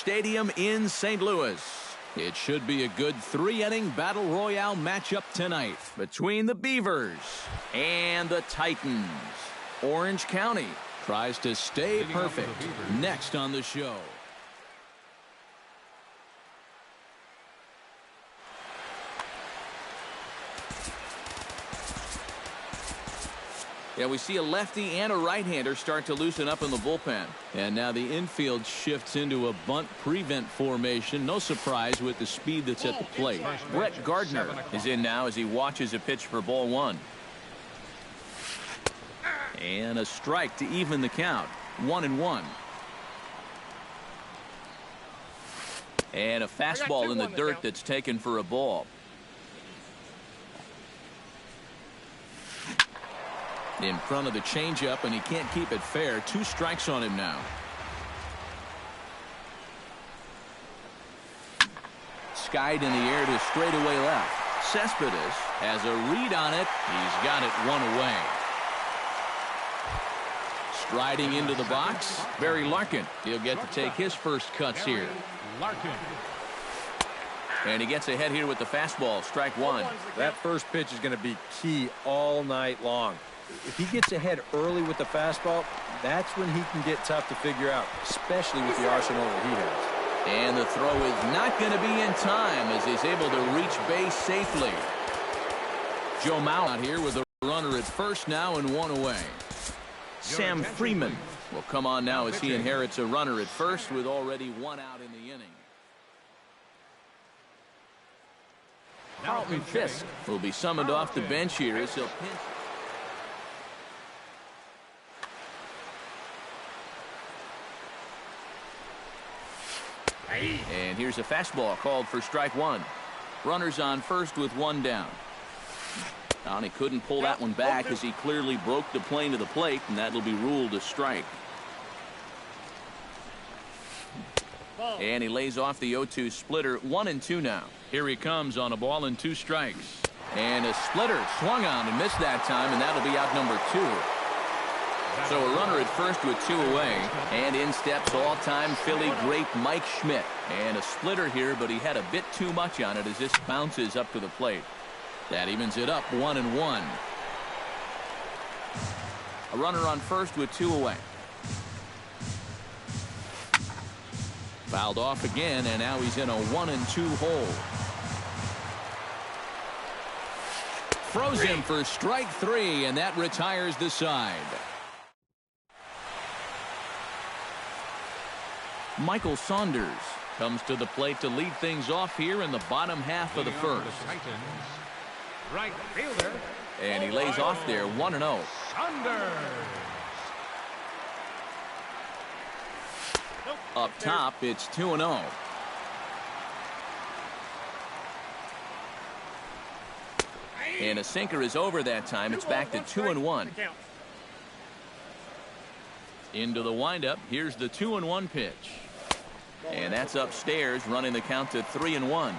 Stadium in St. Louis. It should be a good 3-inning battle royale matchup tonight between the Beavers and the Titans. Orange County tries to stay perfect. Next on the show. Yeah, we see a lefty and a right-hander start to loosen up in the bullpen. And now the infield shifts into a bunt prevent formation. No surprise with the speed that's at the plate. Brett Gardner is in now as he watches a pitch for ball one. And a strike to even the count. 1-1. And a fastball in the dirt that's taken for a ball. In front of the changeup, and he can't keep it fair. 2 strikes on him now. Skied in the air to straightaway left. Cespedes has a read on it. He's got it 1 away. Striding into the box, Barry Larkin. He'll get to take his first cuts here. And he gets ahead here with the fastball. Strike 1. That first pitch is going to be key all night long. If he gets ahead early with the fastball, that's when he can get tough to figure out, especially with the arsenal that he has. And the throw is not going to be in time as he's able to reach base safely. Joe Mauer out here with a runner at first now and 1 away. Sam Freeman will come on now as he inherits a runner at first with already 1 out in the inning. Carlton Fisk will be summoned off the bench here as he'll pinch. And here's a fastball called for strike 1. Runners on first with 1 down. And he couldn't pull that one back as he clearly broke the plane to the plate, and that'll be ruled a strike. And he lays off the 0-2 splitter. 1-2 now. Here he comes on a ball and 2 strikes. And a splitter swung on and missed that time, and that'll be out number 2. So a runner at first with 2 away, and in steps all-time Philly great Mike Schmidt. And a splitter here, but he had a bit too much on it as this bounces up to the plate. That evens it up 1-1. A runner on first with 2 away. Fouled off again, and now he's in a 1-2 hole. Throws him for strike 3, and that retires the side. Michael Saunders comes to the plate to lead things off here in the bottom half of the first. Right fielder. And he lays off there 1-0. Saunders. Up top, it's 2-0. And a sinker is over that time. It's back to 2-1. Into the windup. Here's the 2-1 pitch. And that's upstairs, running the count to 3-1.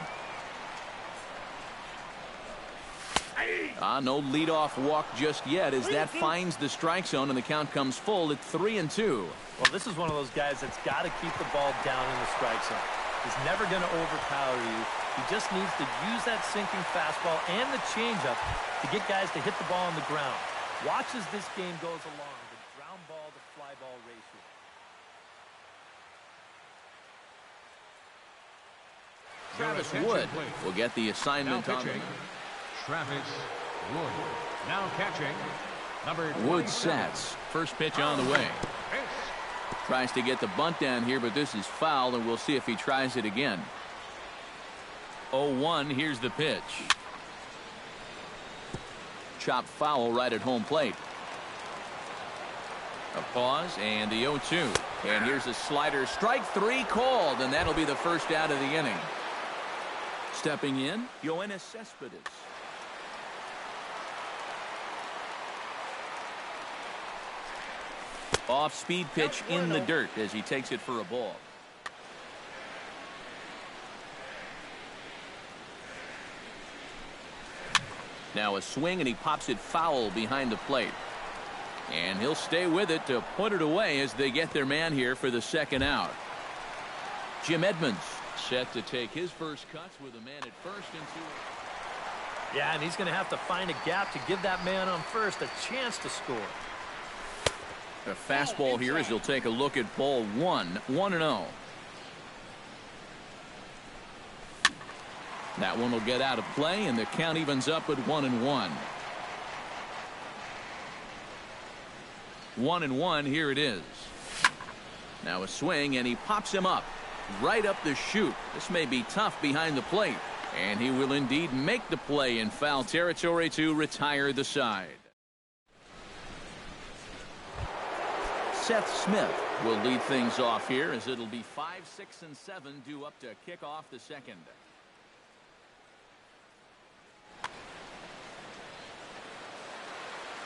No leadoff walk just yet as that finds the strike zone and the count comes full at 3-2. Well, this is one of those guys that's got to keep the ball down in the strike zone. He's never going to overpower you. He just needs to use that sinking fastball and the changeup to get guys to hit the ball on the ground. Watch as this game goes along. The ground ball to fly ball ratio. Travis Wood will get the assignment on him. Travis Wood. Now catching. Number Wood sets. First pitch on the way. Tries to get the bunt down here, but this is foul, and we'll see if he tries it again. 0-1. Here's the pitch. Chopped foul right at home plate. A pause and the 0-2. And here's a slider. Strike three called, and that'll be the first out of the inning. Stepping in, Yoenis Cespedes. Off-speed pitch in the dirt as he takes it for a ball. Now a swing, and he pops it foul behind the plate. And he'll stay with it to put it away as they get their man here for the second out. Jim Edmonds set to take his first cuts with a man at first and two. Yeah, and he's going to have to find a gap to give that man on first a chance to score. A fastball here as he'll take a look at ball one. 1-0. That one will get out of play, and the count evens up at 1-1. 1-1, here it is. Now a swing, and he pops him up right up the chute. This may be tough behind the plate, and he will indeed make the play in foul territory to retire the side. Seth Smith will lead things off here as it'll be 5, 6, and 7 due up to kick off the second.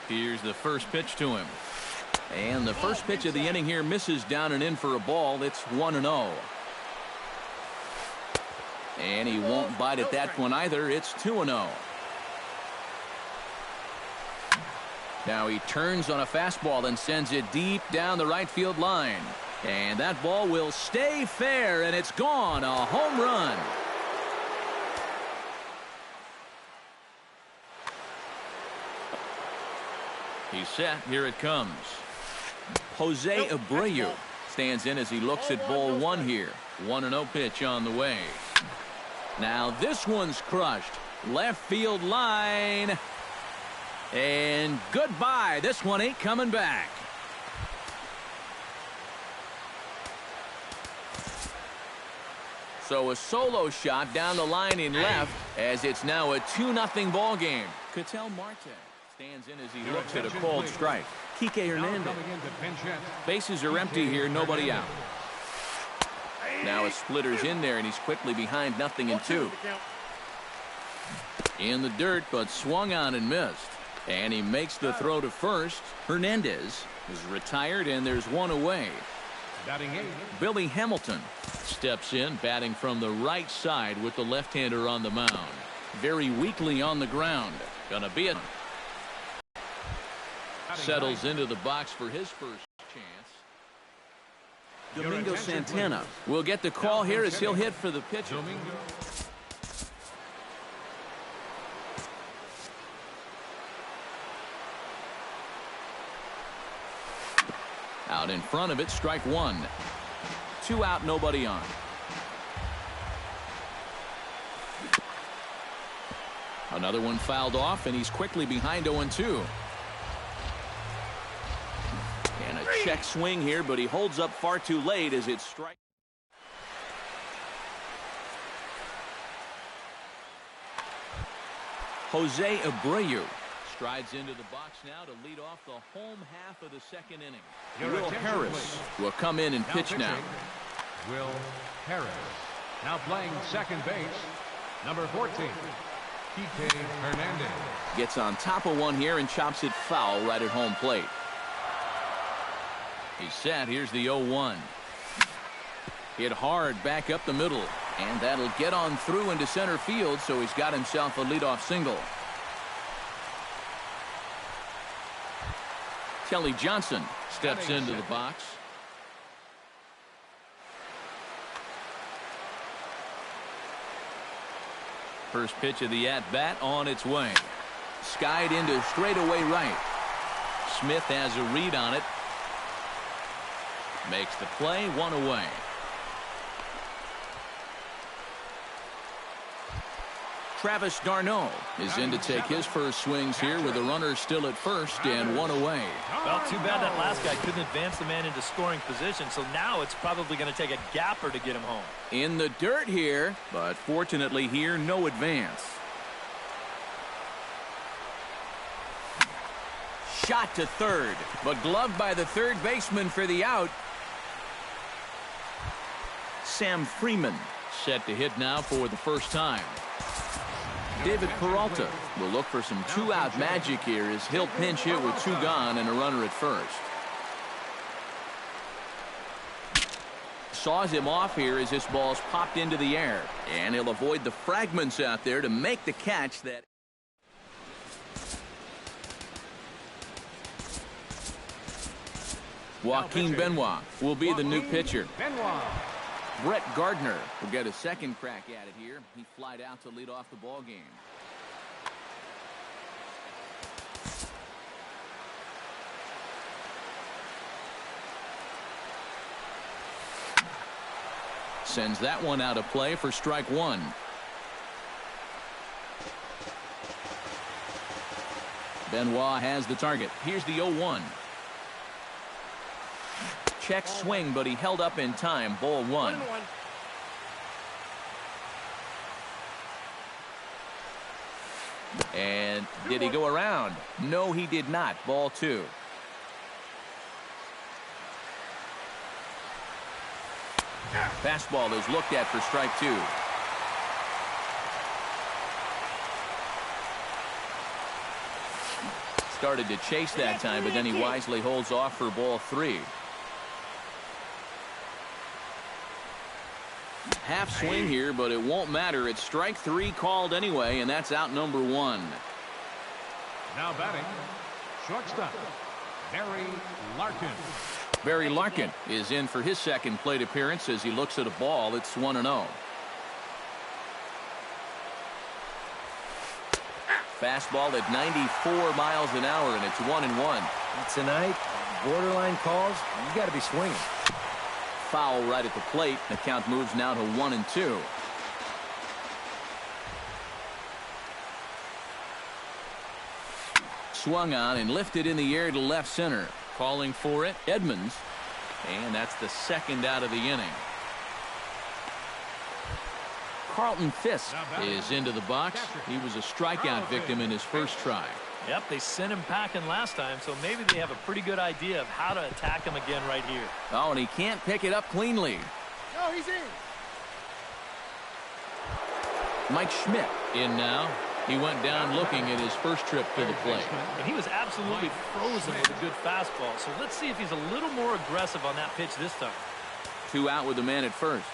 Here's the first pitch to him. And the first pitch of the inning here misses down and in for a ball. It's 1-0. And he won't bite at that one either. It's 2-0. Now he turns on a fastball and sends it deep down the right field line. And that ball will stay fair, and it's gone. A home run. He's set. Here it comes. Jose Abreu stands in as he looks at ball one here. 1-0 pitch on the way. Now this one's crushed. Left field line. And goodbye. This one ain't coming back. So a solo shot down the line in left as it's now a 2-0 ball game. Ketel Marte stands in as he looks at a called strike. Kike Hernandez. Bases are empty here, nobody out. Now a splitter's in there, and he's quickly behind 0-2. In the dirt, but swung on and missed. And he makes the throw to first. Hernandez is retired, and there's one away. Batting eight. Billy Hamilton steps in, batting from the right side with the left-hander on the mound. Very weakly on the ground. Gonna be it. Settles into the box for his first chance. Domingo Santana will get the call here as he'll hit for the pitcher. Out in front of it, strike one. 2 out, nobody on. Another one fouled off, and he's quickly behind 0-2. And a check swing here, but he holds up far too late as it strikes. Jose Abreu strides into the box now to lead off the home half of the second inning. Will Harris will come in and pitch now. Will Harris. Now playing second base, number 14, Kike Hernandez. Gets on top of one here and chops it foul right at home plate. He's set. Here's the 0-1. Hit hard back up the middle, and that'll get on through into center field, so he's got himself a leadoff single. Kelly Johnson steps into the box. First pitch of the at-bat on its way. Skied into straightaway right. Smith has a read on it. Makes the play, one away. Travis d'Arnaud is in to take his first swings here with a runner still at first and one away. Well, too bad that last guy couldn't advance the man into scoring position, so now it's probably going to take a gapper to get him home. In the dirt here, but fortunately here, no advance. shot to third, but gloved by the third baseman for the out. Sam Freeman set to hit now for the first time. David Peralta will look for some two-out magic here as he'll pinch hit with two gone and a runner at first. Saws him off here as this ball's popped into the air, and he'll avoid the fragments out there to make the catch. That Joaquin Benoit will be the new pitcher. Brett Gardner will get a second crack at it here. He flied out to lead off the ball game. Sends that one out of play for strike one. Benoit has the target. Here's the 0-1. Check swing, but he held up in time. Ball one. And did he go around? No, he did not. Ball two. Fastball is looked at for strike two. Started to chase that time, but then he wisely holds off for ball three. Half swing here, but it won't matter. It's strike three called anyway, and that's out number one. Now batting, shortstop, Barry Larkin. Barry Larkin is in for his second plate appearance as he looks at a ball. It's 1-0. Fastball at 94 miles an hour, and it's 1-1. And tonight, borderline calls, you got to be swinging. Foul right at the plate. The count moves now to 1-2. Swung on and lifted in the air to left center. Calling for it, Edmonds. And that's the second out of the inning. Carlton Fisk is into the box. He was a strikeout victim in his first try. Yep, they sent him packing last time, so maybe they have a pretty good idea of how to attack him again right here. Oh, and he can't pick it up cleanly. No, he's in. Mike Schmidt in now. He went down looking at his first trip to the plate. And he was absolutely frozen with a good fastball, so let's see if he's a little more aggressive on that pitch this time. Two out with the man at first.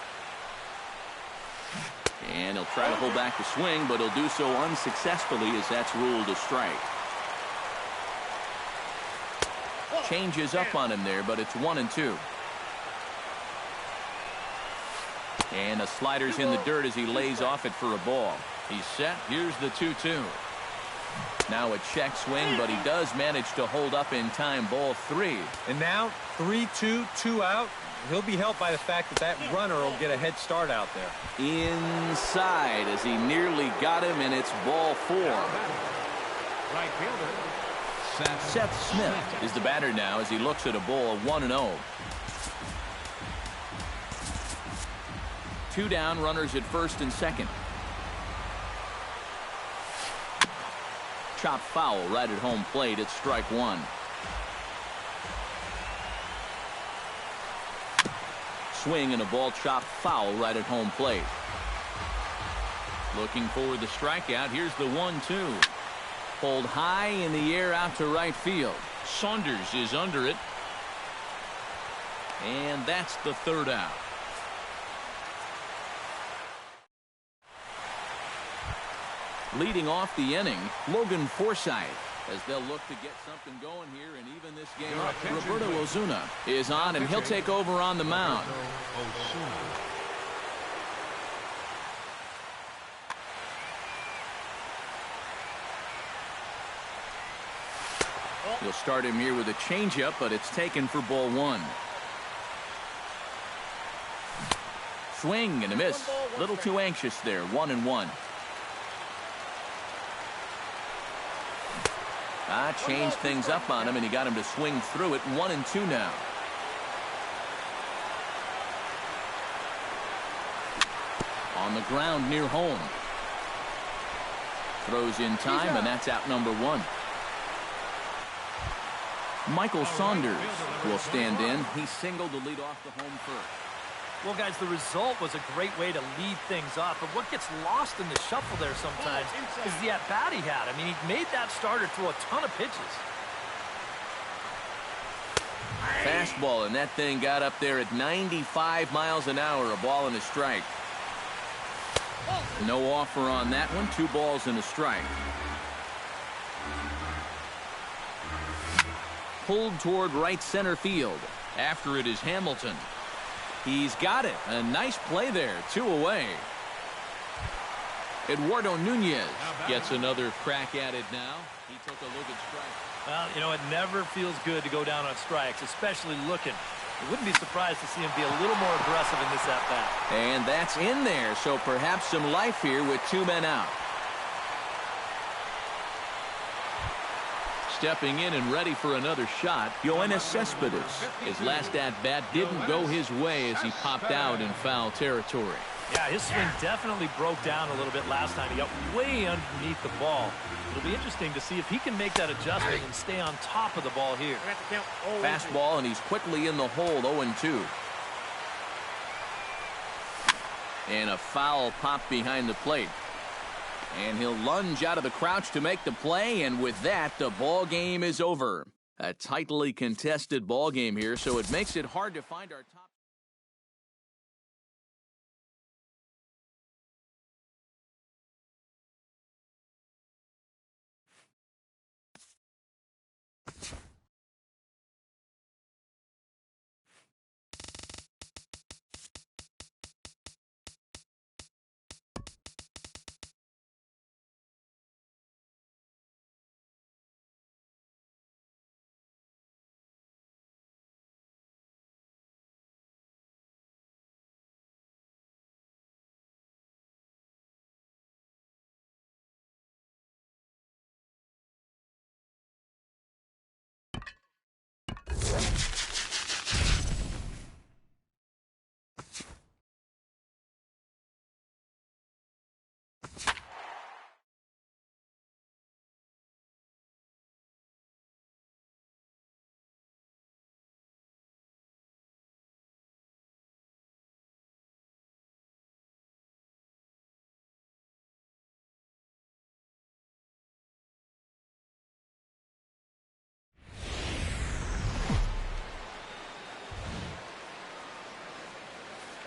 And he'll try to hold back the swing, but he'll do so unsuccessfully as that's ruled a strike. Changes up on him there, but it's 1-2. And the slider's in the dirt as he lays off it for a ball. He's set. Here's the 2-2. Now a check swing, but he does manage to hold up in time. Ball three. And now 3-2, 2 out. He'll be helped by the fact that that runner will get a head start out there. Inside as he nearly got him, and it's ball four. Right fielder, Seth Smith is the batter now as he looks at a ball 1-0. Two down, runners at first and second. Chop foul right at home plate. It's strike one. Swing and a ball chopped foul right at home plate. Looking for the strikeout. Here's the 1-2. Pulled high in the air out to right field. Saunders is under it. And that's the third out. Leading off the inning, Logan Forsythe, as they'll look to get something going here and even this game up. Roberto Osuna is on, and he'll take over on the mound. He'll start him here with a changeup, but it's taken for ball one. Swing and a miss. A little too anxious there. 1-1. Changed things up on him, and he got him to swing through it. 1-2 now. On the ground near home. Throws in time, and that's out number one. Michael Saunders will stand in. He singled to lead off the home first. Well, guys, the result was a great way to lead things off, but what gets lost in the shuffle there sometimes is the at-bat he had. I mean, he made that starter throw a ton of pitches. Fastball, and that thing got up there at 95 miles an hour, a ball and a strike. No offer on that one, 2 balls and a strike. Pulled toward right center field. After it is Hamilton. He's got it. A nice play there, 2 away. Eduardo Nunez gets another crack at it now. He took a look at strikes. Well, you know, it never feels good to go down on strikes, especially looking. I wouldn't be surprised to see him be a little more aggressive in this at-bat. And that's in there, so perhaps some life here with 2 men out. Stepping in and ready for another shot, Yoenis Cespedes. His last at-bat didn't go his way as he popped out in foul territory. Yeah, his swing definitely broke down a little bit last time. He got way underneath the ball. It'll be interesting to see if he can make that adjustment and stay on top of the ball here. Fastball, and he's quickly in the hole, 0-2. And a foul pop behind the plate. And he'll lunge out of the crouch to make the play, and with that, the ball game is over. A tightly contested ball game here, so it makes it hard to find our top.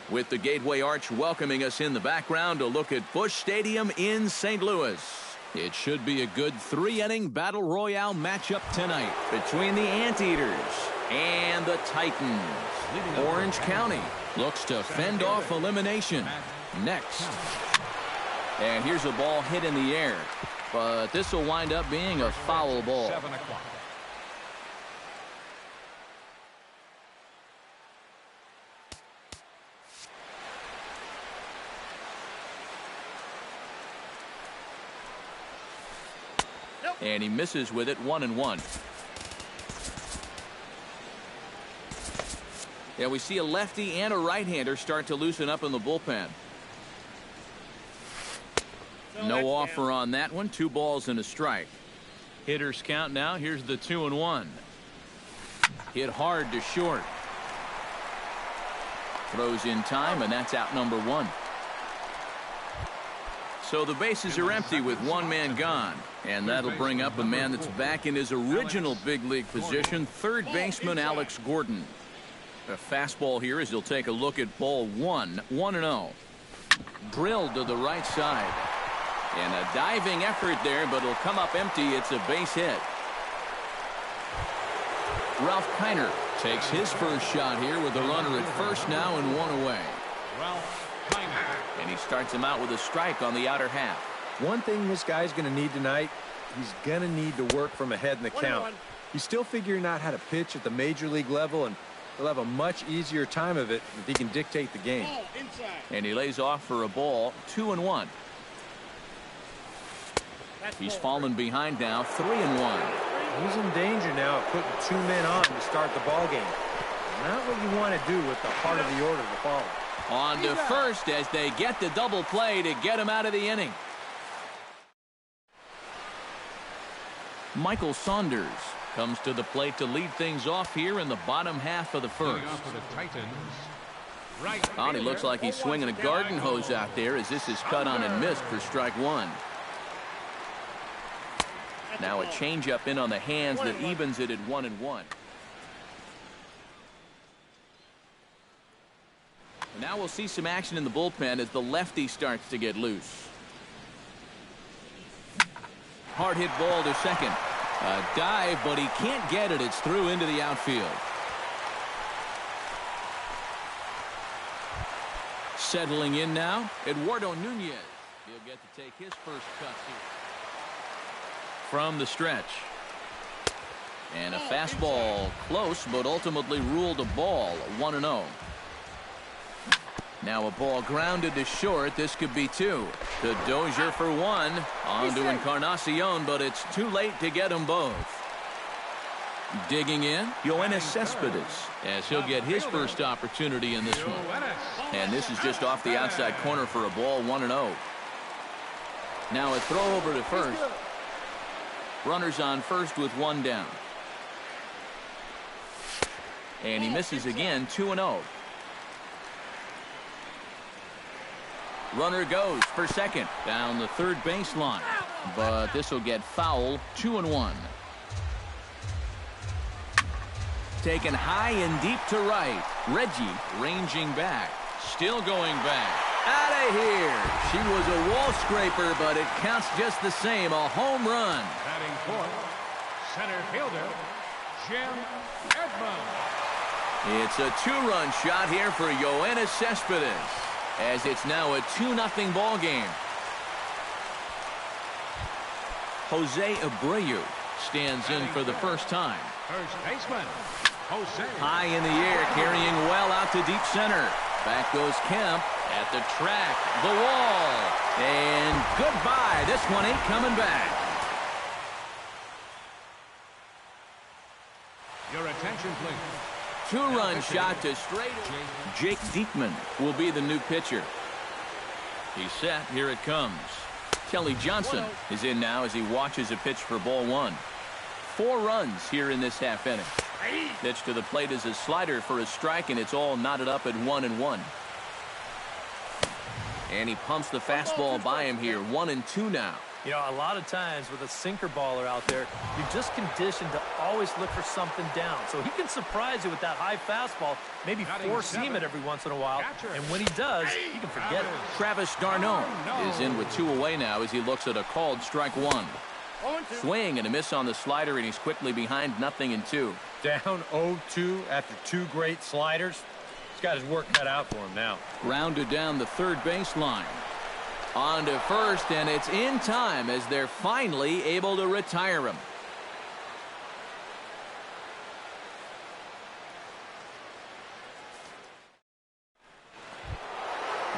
With the Gateway Arch welcoming us in the background, a look at Busch Stadium in St. Louis. It should be a good 3-inning Battle Royale matchup tonight between the Anteaters and the Titans. Orange County looks to fend off elimination next. And here's a ball hit in the air, but this will wind up being a foul ball. 7 o'clock. And he misses with it, 1-1. Yeah, we see a lefty and a right-hander start to loosen up in the bullpen. No offer on that one. 2 balls and a strike. Hitters count now. Here's the 2-1. Hit hard to short. Throws in time, and that's out number 1. So the bases are empty with 1 man gone. And that'll bring up a man that's back in his original big league position, third baseman Alex Gordon. A fastball here as he'll take a look at ball 1, 1-0. Drilled to the right side. And a diving effort there, but it'll come up empty. It's a base hit. Ralph Kiner takes his first shot here with a runner at first now and 1 away. Ralph Kiner. And he starts him out with a strike on the outer half. One thing this guy's going to need tonight, he's going to need to work from ahead in the count. He's still figuring out how to pitch at the major league level, and he'll have a much easier time of it if he can dictate the game. And he lays off for a ball, 2-1. He's fallen behind now, 3-1. He's in danger now of putting 2 men on to start the ball game. Not what you want to do with the heart of the order to follow. On to first as they get the double play to get him out of the inning. Michael Saunders Comes to the plate to lead things off here in the bottom half of the first. For the Titans, right Oh, and he looks fielder. like he's swinging a garden hose out there as this is cut on and missed for strike one. Now a changeup in on the hands that evens it at 1-1. And now we'll see some action in the bullpen as the lefty starts to get loose. Hard hit ball to second. A dive, but he can't get it. It's through into the outfield. Settling in now, Eduardo Nunez. He'll get to take his first cuts here. From the stretch. And a fastball close, but ultimately ruled a ball. 1-0. Now a ball grounded to short. This could be two. To Dozier for one. On to Encarnacion, but it's too late to get them both. Digging in, Yoenis Cespedes, as he'll get his first opportunity in this one. And this is just off the outside corner for a ball. 1-0. Now a throw over to first. Runners on first with one down. And he misses again. 2-0. Runner goes for second down the third baseline, but this will get foul. 2-1. Taken high and deep to right. Reggie ranging back, still going back. Out of here. She was a wall scraper, but it counts just the same. A home run. Batting fourth, center fielder, Jim Edmonds. It's a two-run shot here for Yoenis Cespedes, as it's now a 2-0 ball game. Jose Abreu stands in for the first time. First baseman, Jose. High in the air, carrying well out to deep center. Back goes Kemp at the track, the wall, and goodbye. This one ain't coming back. Your attention, please. Two-run shot to straight. Jake Diekman will be the new pitcher. He's set. Here it comes. Kelly Johnson is in now as he watches a pitch for ball one. 4 runs here in this half inning. Pitch to the plate is a slider for a strike, and it's all knotted up at 1-1. And he pumps the fastball by him here. 1-2 now. You know, a lot of times with a sinker baller out there, you're just conditioned to always look for something down. So he can surprise you with that high fastball, maybe four seam it every once in a while. And when he does, you can forget it. Travis d'Arnaud is in with 2 away now as he looks at a called strike one. Swing and a miss on the slider, and he's quickly behind 0-2. Down 0-2 after 2 great sliders. He's got his work cut out for him now. Grounded down the third baseline. On to first, and it's in time as they're finally able to retire him.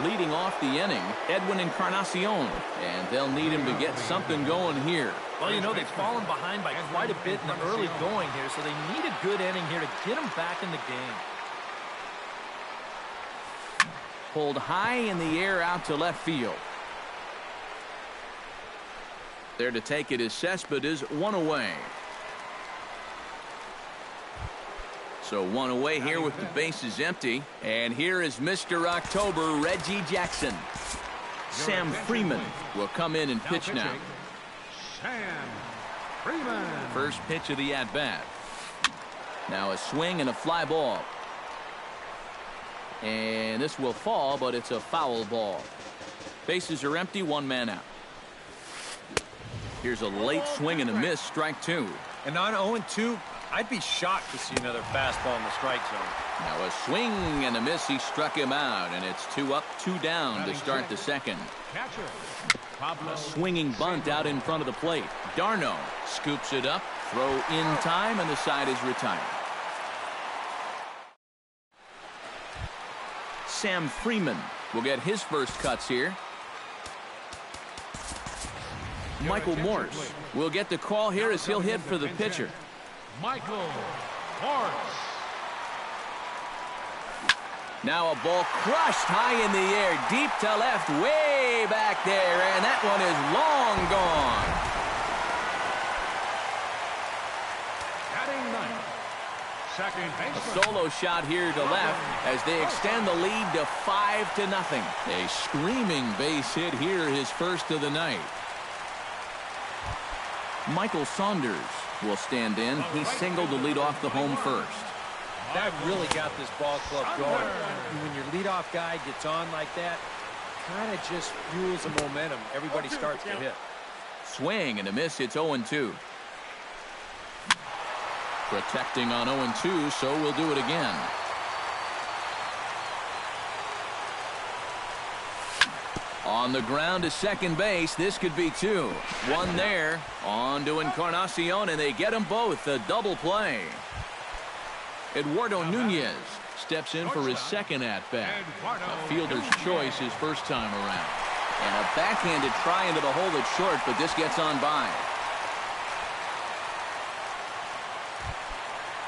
Leading off the inning, Edwin Encarnacion, and they'll need him to get something going here. Well, you know, they've fallen behind by quite a bit in the early going here, so they need a good inning here to get them back in the game. Pulled high in the air out to left field. There to take it is Cespedes, 1 away. So 1 away here with the bases empty. And here is Mr. October, Reggie Jackson. Sam Freeman will come in and pitch now. Sam Freeman. First pitch of the at-bat. Now a swing and a fly ball. And this will fall, but it's a foul ball. Bases are empty, 1 man out. Here's a late swing and a miss, strike 2. And on 0-2, I'd be shocked to see another fastball in the strike zone. Now a swing and a miss. He struck him out, and it's 2 up, 2 down to start the second. Catcher, Pablo. A swinging bunt out in front of the plate. d'Arnaud scoops it up, throw in time, and the side is retired. Sam Freeman will get his first cuts here. Michael Morse will get the call here as he'll hit for the pitcher. Michael Morse. Now a ball crushed high in the air, deep to left, way back there, and that one is long gone. second A baseman. solo shot here to left as they extend the lead to 5-0. A screaming base hit here, his first of the night. Michael Saunders will stand in. He singled to lead off the home first. That really got this ball club going. When your leadoff guy gets on like that, kind of just fuels the momentum. Everybody starts to hit. Swing and a miss. It's 0-2. Protecting on 0-2, so we'll do it again. On the ground to second base. This could be 2. One there. On to Encarnacion, and they get them both. A double play. Eduardo Nunez steps in for his second at-bat. A fielder's choice his first time around. And a backhanded try into the hole that's short, but this gets on by.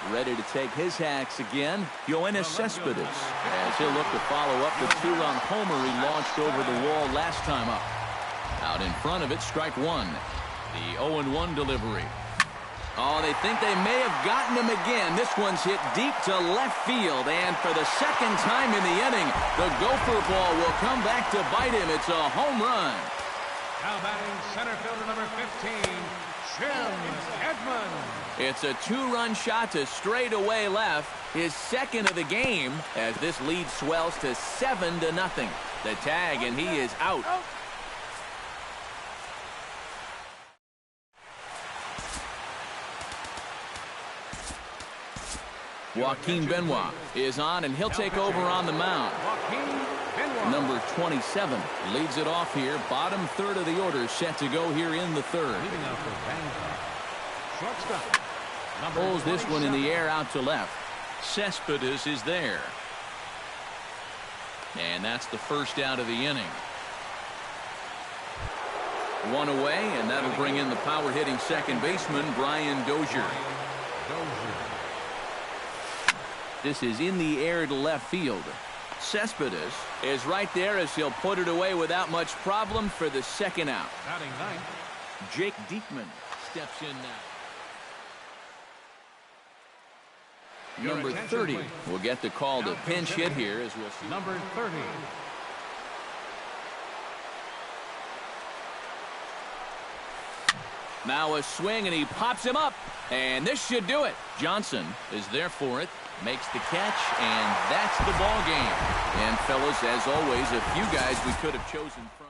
Ready to take his hacks again, Yoenis Cespedes, as he'll look to follow up the 2-run homer he launched over the wall last time up. Out in front of it, strike one. The 0-1 delivery. Oh, they think they may have gotten him again. This one's hit deep to left field, and for the second time in the inning, the Gopher ball will come back to bite him. It's a home run. Now batting center fielder number 15, Jim Edmonds. It's a 2-run shot to straightaway left, his second of the game, as this lead swells to 7-0. The tag, and he is out. Joaquin Benoit is on, and he'll take over on the mound. Joaquin Benoit. Number 27 leads it off here. Bottom third of the order set to go here in the third. Leading out for Bangkok. Shortstop. Number Pulls this one in the 27. air out to left. Cespedes is there. And that's the first out of the inning. One away, and that'll bring in the power-hitting second baseman, Brian Dozier. Dozier. This is in the air to left field. Cespedes is right there as he'll put it away without much problem for the second out. Batting ninth. Jake Diekman steps in now. Your Number attention, 30 please. will get the call to pinch hit here, as we'll see. Number 30. Now a swing, and he pops him up, and this should do it. Johnson is there for it, makes the catch, and that's the ball game. And fellas, as always, a few guys we could have chosen from.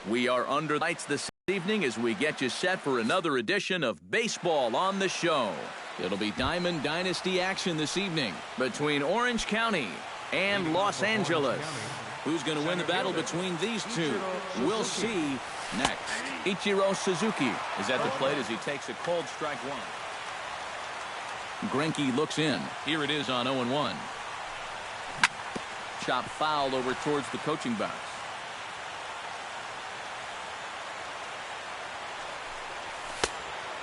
We are under lights this evening as we get you set for another edition of Baseball on the Show. It'll be Diamond Dynasty action this evening between Orange County and Los Angeles. Who's going to win the battle between these two? We'll see next. Ichiro Suzuki is at the plate as he takes a cold strike one. Greinke looks in. Here it is on 0-1. Chop foul over towards the coaching box.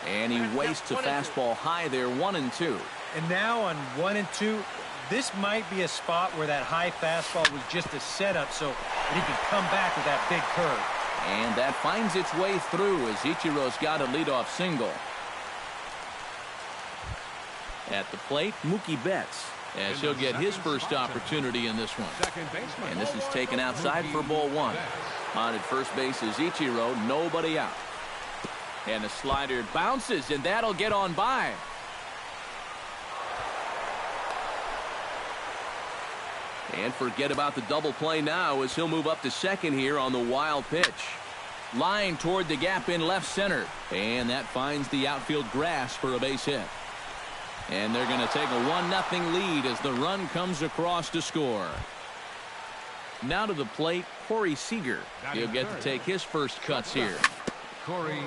And he wastes a fastball high there, 1-2. And now on 1-2, this might be a spot where that high fastball was just a setup so that he can come back with that big curve. And that finds its way through as Ichiro's got a leadoff single. At the plate, Mookie Betts, as he'll get his first opportunity in this one. And this is taken outside for ball one. On at first base is Ichiro, nobody out. And the slider bounces, and that'll get on by. And forget about the double play now as he'll move up to second here on the wild pitch. Line toward the gap in left center. And that finds the outfield grass for a base hit. And they're going to take a 1-0 lead as the run comes across to score. Now to the plate, Corey Seager. He'll get to take his first cuts here. Corey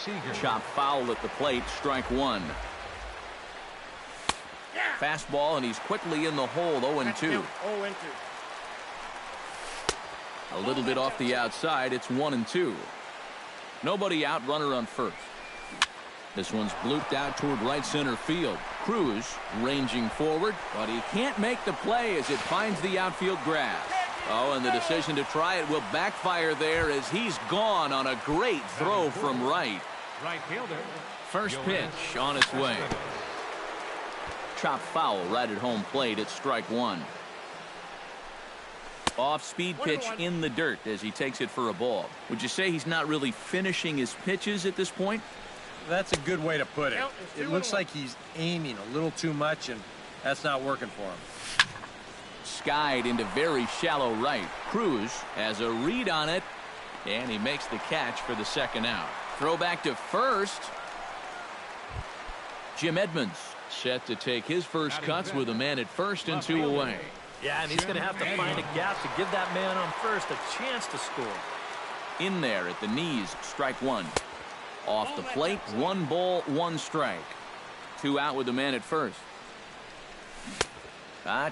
Seager. Chop foul at the plate, strike one. Fastball, and he's quickly in the hole, 0-2. A little bit off the outside, it's 1-2. Nobody out, runner on first. This one's blooped out toward right center field. Cruz ranging forward, but he can't make the play as it finds the outfield grass. Oh, and the decision to try it will backfire there as he's gone on a great throw from right. Right fielder. First pitch on its way. Chop foul right at home plate. It's strike one. Off-speed pitch in the dirt as he takes it for a ball. Would you say he's not really finishing his pitches at this point? That's a good way to put it. It looks like he's aiming a little too much, and that's not working for him. Skied into very shallow right. Cruz has a read on it, and he makes the catch for the second out. Throw back to first. Jim Edmonds set to take his first cuts with a man at first and two away. Yeah, and he's going to have to find a gap to give that man on first a chance to score. In there at the knees, strike one. Off the plate, 1 ball, 1 strike. 2 out with the man at first.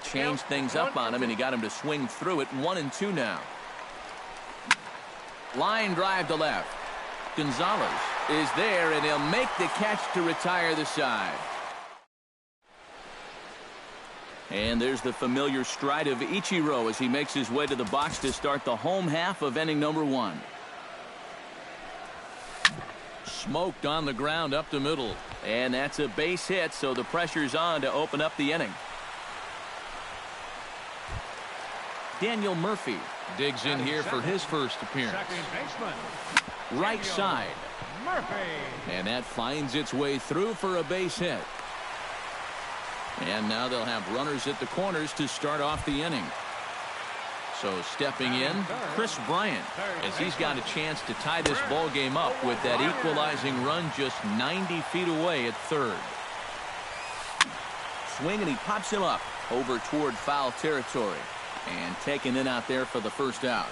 Changed things up on him, and he got him to swing through it. 1-2 now. Line drive to left. Gonzalez is there, and he'll make the catch to retire the side. And there's the familiar stride of Ichiro as he makes his way to the box to start the home half of inning number 1. Smoked on the ground up the middle. And that's a base hit, so the pressure's on to open up the inning. Daniel Murphy digs in here for his first appearance. Right side. Murphy. And that finds its way through for a base hit. And now they'll have runners at the corners to start off the inning. So stepping in, Chris Bryant, as he's got a chance to tie this ball game up with that equalizing run just 90 feet away at third. Swing, and he pops him up over toward foul territory. And taken in out there for the first out.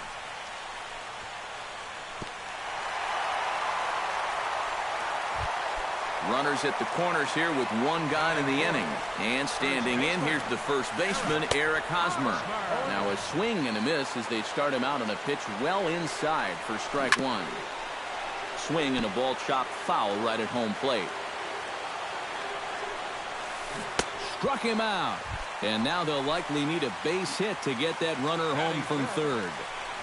Runners at the corners here with 1 guy in the inning. And standing in, here's the first baseman, Eric Hosmer. Now a swing and a miss as they start him out on a pitch well inside for strike one. Swing and a ball chopped foul right at home plate. struck him out. And now they'll likely need a base hit to get that runner home from third.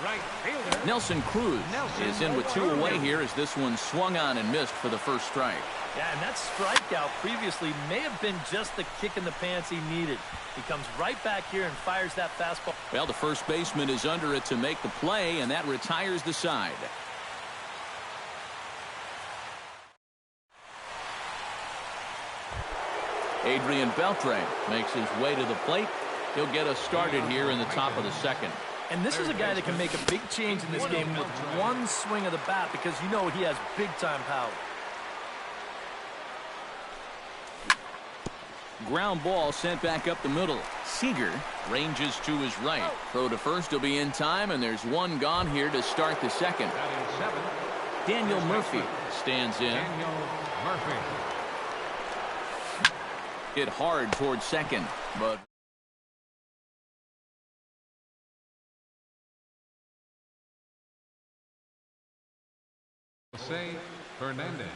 Right fielder Nelson Cruz is in with 2 away here as this one swung on and missed for the first strike. Yeah, and that strikeout previously may have been just the kick in the pants he needed. He comes right back here and fires that fastball. Well, the first baseman is under it to make the play, and that retires the side. Adrian Beltre makes his way to the plate. He'll get us started here in the top of the second. And this is a guy that can make a big change in this game with one swing of the bat because you know he has big-time power. Ground ball sent back up the middle. Seager ranges to his right. Throw to first will be in time, and there's one gone here to start the second. Daniel Murphy stands in. Daniel Murphy. Hit hard towards second, but Jose Fernandez.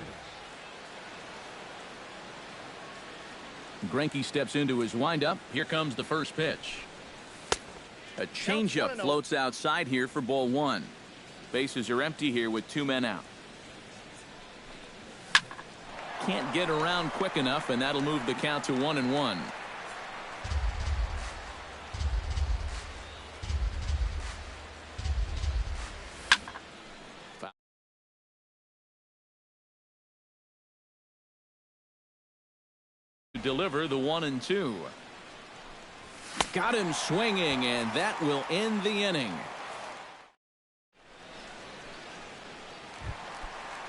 Greinke steps into his windup. Here comes the first pitch. A changeup floats outside here for ball 1. Bases are empty here with 2 men out. Can't get around quick enough, and that'll move the count to 1-1. Deliver the 1-2. Got him swinging, and that will end the inning.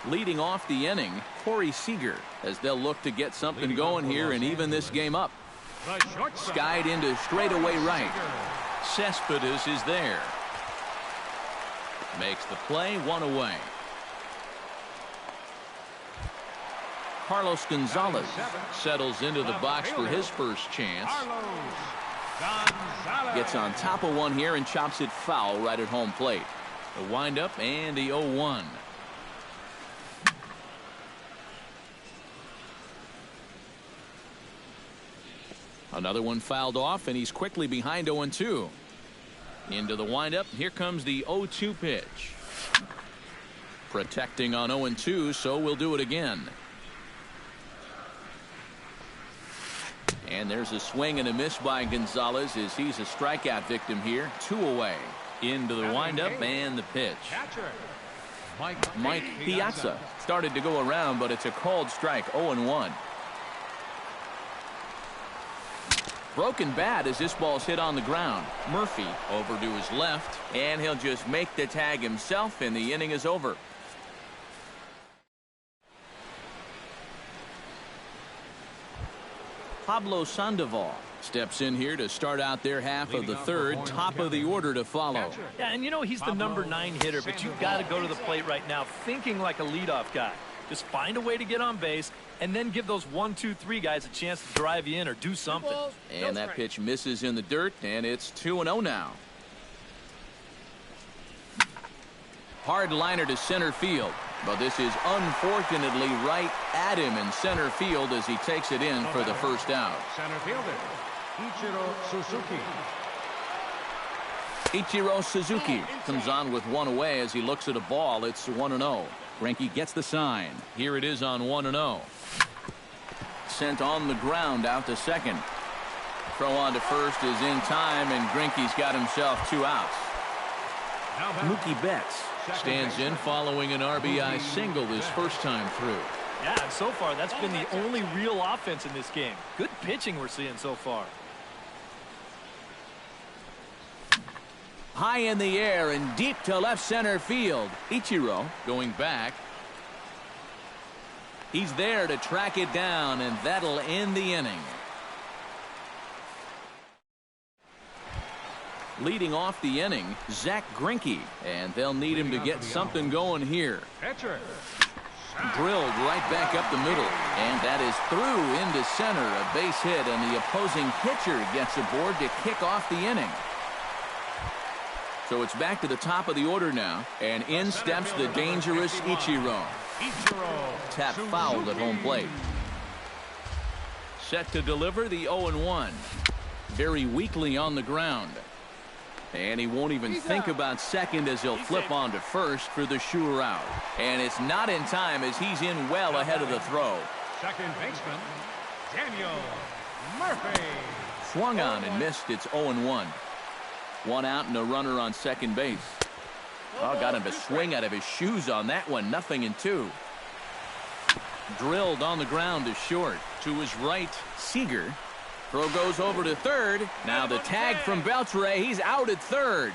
Leading off the inning, Corey Seager, as they'll look to get something going here and even this game up. Skied into straightaway right. Cespedes is there. Makes the play, 1 away. Carlos Gonzalez settles into the box for his first chance. Gets on top of one here and chops it foul right at home plate. The windup and the 0-1. Another one fouled off, and he's quickly behind 0-2. Into the windup. Here comes the 0-2 pitch. Protecting on 0-2, so we'll do it again. And there's a swing and a miss by Gonzalez as he's a strikeout victim here. 2 away. Into the windup and the pitch. Mike Piazza started to go around, but it's a called strike. 0-1. Broken bat as this ball's hit on the ground. Murphy over to his left, and he'll just make the tag himself, and the inning is over. Pablo Sandoval steps in here to start out their half of the third. Top of the order to follow. Yeah, and you know he's the number 9 hitter, but you've got to go to the plate right now thinking like a leadoff guy. Just find a way to get on base and then give those 1, 2, 3 guys a chance to drive you in or do something. And that pitch misses in the dirt, and it's 2-0 now. Hard liner to center field, but this is unfortunately right at him in center field as he takes it in for the first out. Center fielder Ichiro Suzuki. Ichiro Suzuki comes on with 1 away as he looks at a ball. It's 1-0. Greinke gets the sign. Here it is on 1-0. Sent on the ground out to second. Throw on to first is in time, and Greinke's got himself 2 outs. Mookie Betts stands in following an RBI single his first time through. Yeah, and so far that's been the only real offense in this game. Good pitching we're seeing so far. High in the air and deep to left center field. Ichiro going back. He's there to track it down, and that'll end the inning. Leading off the inning, Zach Greinke, and they'll need him to get something going here. Drilled right back up the middle, and that is through into center. A base hit, and the opposing pitcher gets aboard to kick off the inning. So it's back to the top of the order now, and in steps the dangerous Ichiro. Tap fouled at home plate. set to deliver the 0-1. Very weakly on the ground. And he won't even think about second as he'll flip on to first for the sure out. And it's not in time as he's in well ahead of the throw. Second baseman, Daniel Murphy. Swung on and missed. It's 0-1. One out and a runner on second base. Oh, got him to swing out of his shoes on that one. 0-2. Drilled on the ground to short. To his right, Seager. Throw goes over to third. Now the tag from Beltre. He's out at third.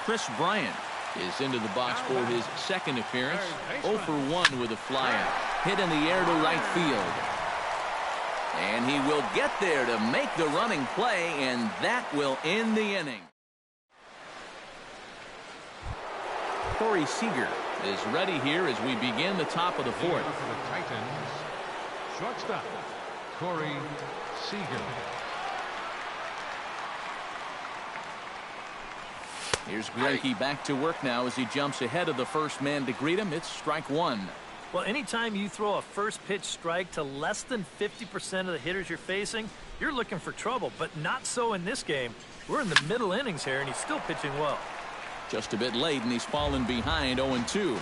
Chris Bryant is into the box for his second appearance. 0 for 1 with a flyout. Hit in the air to right field. And he will get there to make the running play, and that will end the inning. Corey Seager is ready here as we begin the top of the fourth. For the Titans, shortstop, Corey Seager. Here's Greinke back to work now as he jumps ahead of the first man to greet him. It's strike one. Well, anytime you throw a first pitch strike to less than 50% of the hitters you're facing, you're looking for trouble, but not so in this game. We're in the middle innings here, and he's still pitching well. Just a bit late, and he's fallen behind 0-2.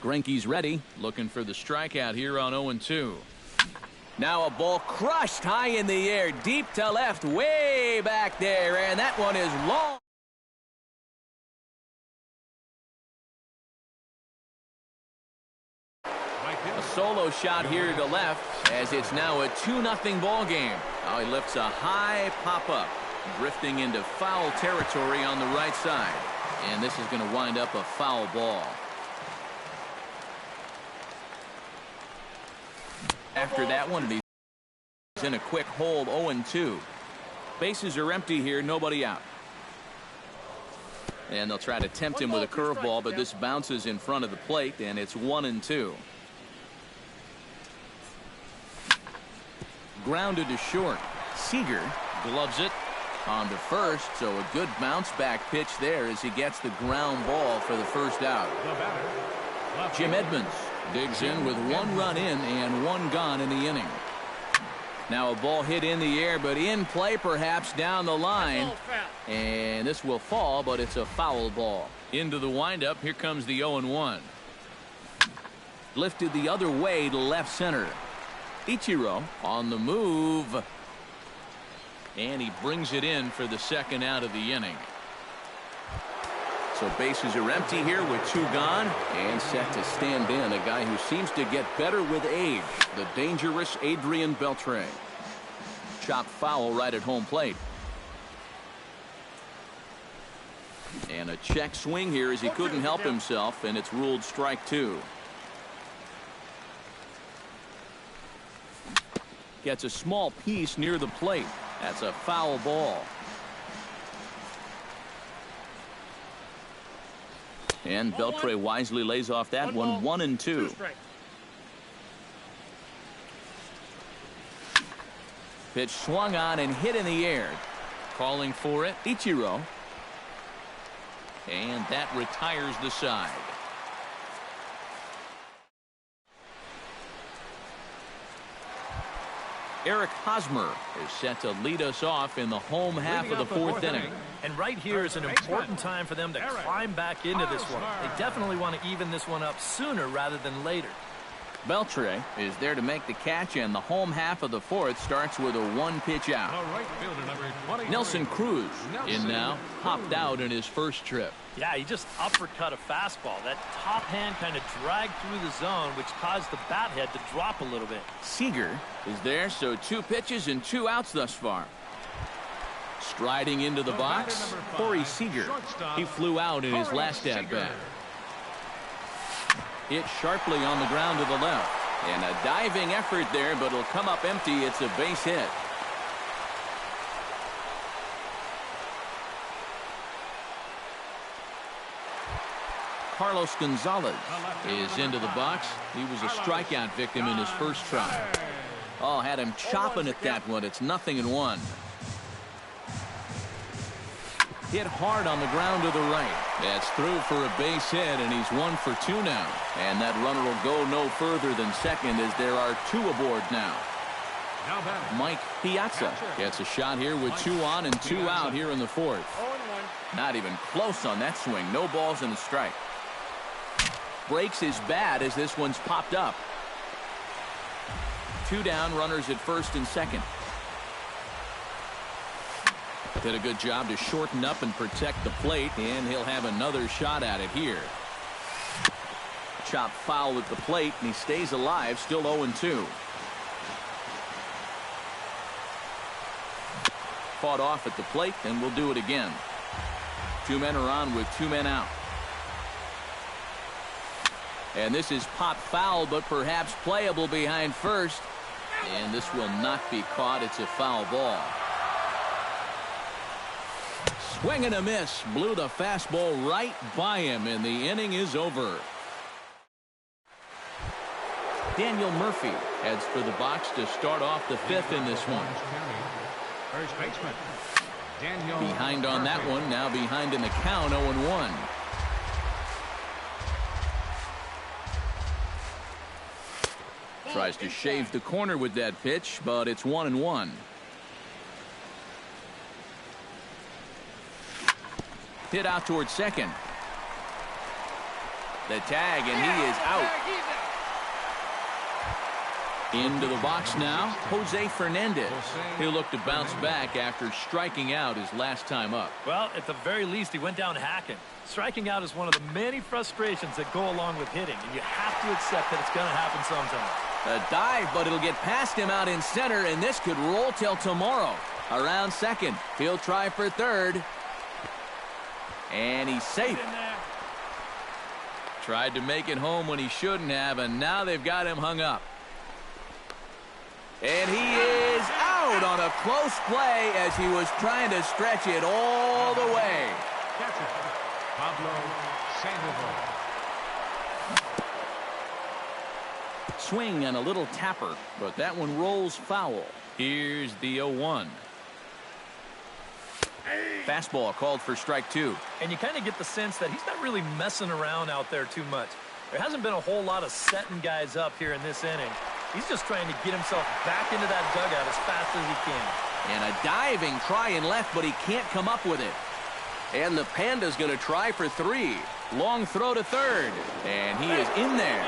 Greinke's ready, looking for the strikeout here on 0-2. Now a ball crushed high in the air, deep to left, way back there, and that one is long. A solo shot here to left as it's now a 2-0 ball game. Now he lifts a high pop-up, drifting into foul territory on the right side. And this is going to wind up a foul ball. After that one, he's in a quick hold, 0-2. Bases are empty here, nobody out. And they'll try to tempt him with a curveball, but this bounces in front of the plate, and it's 1-2. Grounded to short. Seager gloves it on to first, so a good bounce back pitch there as he gets the ground ball for the first out. Jim Edmonds digs in with 1 run in and 1 gone in the inning. Now a ball hit in the air, but in play perhaps down the line. And this will fall, but it's a foul ball. Into the windup, here comes the 0-1. Lifted the other way to left center. Ichiro on the move. And he brings it in for the second out of the inning. So bases are empty here with 2 gone, and set to stand in a guy who seems to get better with age, the dangerous Adrian Beltre. Chopped foul right at home plate. And a check swing here as he couldn't help himself, and it's ruled strike 2. Gets a small piece near the plate. That's a foul ball. And Beltre wisely lays off that one, 1-2. Pitch swung on and hit in the air. Calling for it, Ichiro. And that retires the side. Eric Hosmer is set to lead us off in the home half of the fourth inning. And right here is an important time for them to climb back into this one. They definitely want to even this one up sooner rather than later. Beltre is there to make the catch, and the home half of the fourth starts with a 1-pitch out. The right fielder, number 23. Nelson Cruz in now, popped out in his first trip. Yeah, he just uppercut a fastball. That top hand kind of dragged through the zone, which caused the bat head to drop a little bit. Seager is there, so 2 pitches and 2 outs thus far. Striding into the box, Corey Seager. He flew out in his last at-bat. Hit sharply on the ground to the left. And a diving effort there, but it'll come up empty. It's a base hit. Carlos Gonzalez is into the box. He was a strikeout victim in his first try. Oh, had him chopping at that one. It's 0-1. Hit hard on the ground to the right. That's through for a base hit, and he's 1 for 2 now. And that runner will go no further than second as there are 2 aboard now. Mike Piazza gets a shot here with 2 on and 2 out here in the fourth. Not even close on that swing. No balls and a strike. Breaks his bat as this one's popped up. 2 down, runners at first and second. Did a good job to shorten up and protect the plate, and he'll have another shot at it here. Chop foul at the plate, and he stays alive, still 0-2. Fought off at the plate, and we'll do it again. 2 men are on with 2 men out. And this is pop foul, but perhaps playable behind first. And this will not be caught. It's a foul ball. Swing and a miss. Blew the fastball right by him, and the inning is over. Daniel Murphy heads for the box to start off the 5th in this one. First baseman, Daniel Behind on that one, now behind in the count, 0-1. Tries to shave the corner with that pitch, but it's 1-1. Hit out towards second. The tag, and he is out. Into the box now, Jose Fernandez. He'll look to bounce back after striking out his last time up. Well, at the very least, he went down hacking. Striking out is one of the many frustrations that go along with hitting, and you have to accept that it's going to happen sometime. A dive, but it'll get past him out in center, and this could roll till tomorrow. Around second. He'll try for third. And he's safe. Tried to make it home when he shouldn't have, and now they've got him hung up. And he is out on a close play as he was trying to stretch it all the way. catcher, Pablo Sandoval. Swing and a little tapper, but that one rolls foul. Here's the 0-1. Fastball called for strike 2. And you kind of get the sense that he's not really messing around out there too much. There hasn't been a whole lot of setting guys up here in this inning. He's just trying to get himself back into that dugout as fast as he can. And a diving try in left, but he can't come up with it. And the Panda's going to try for 3. Long throw to third. And he is in there.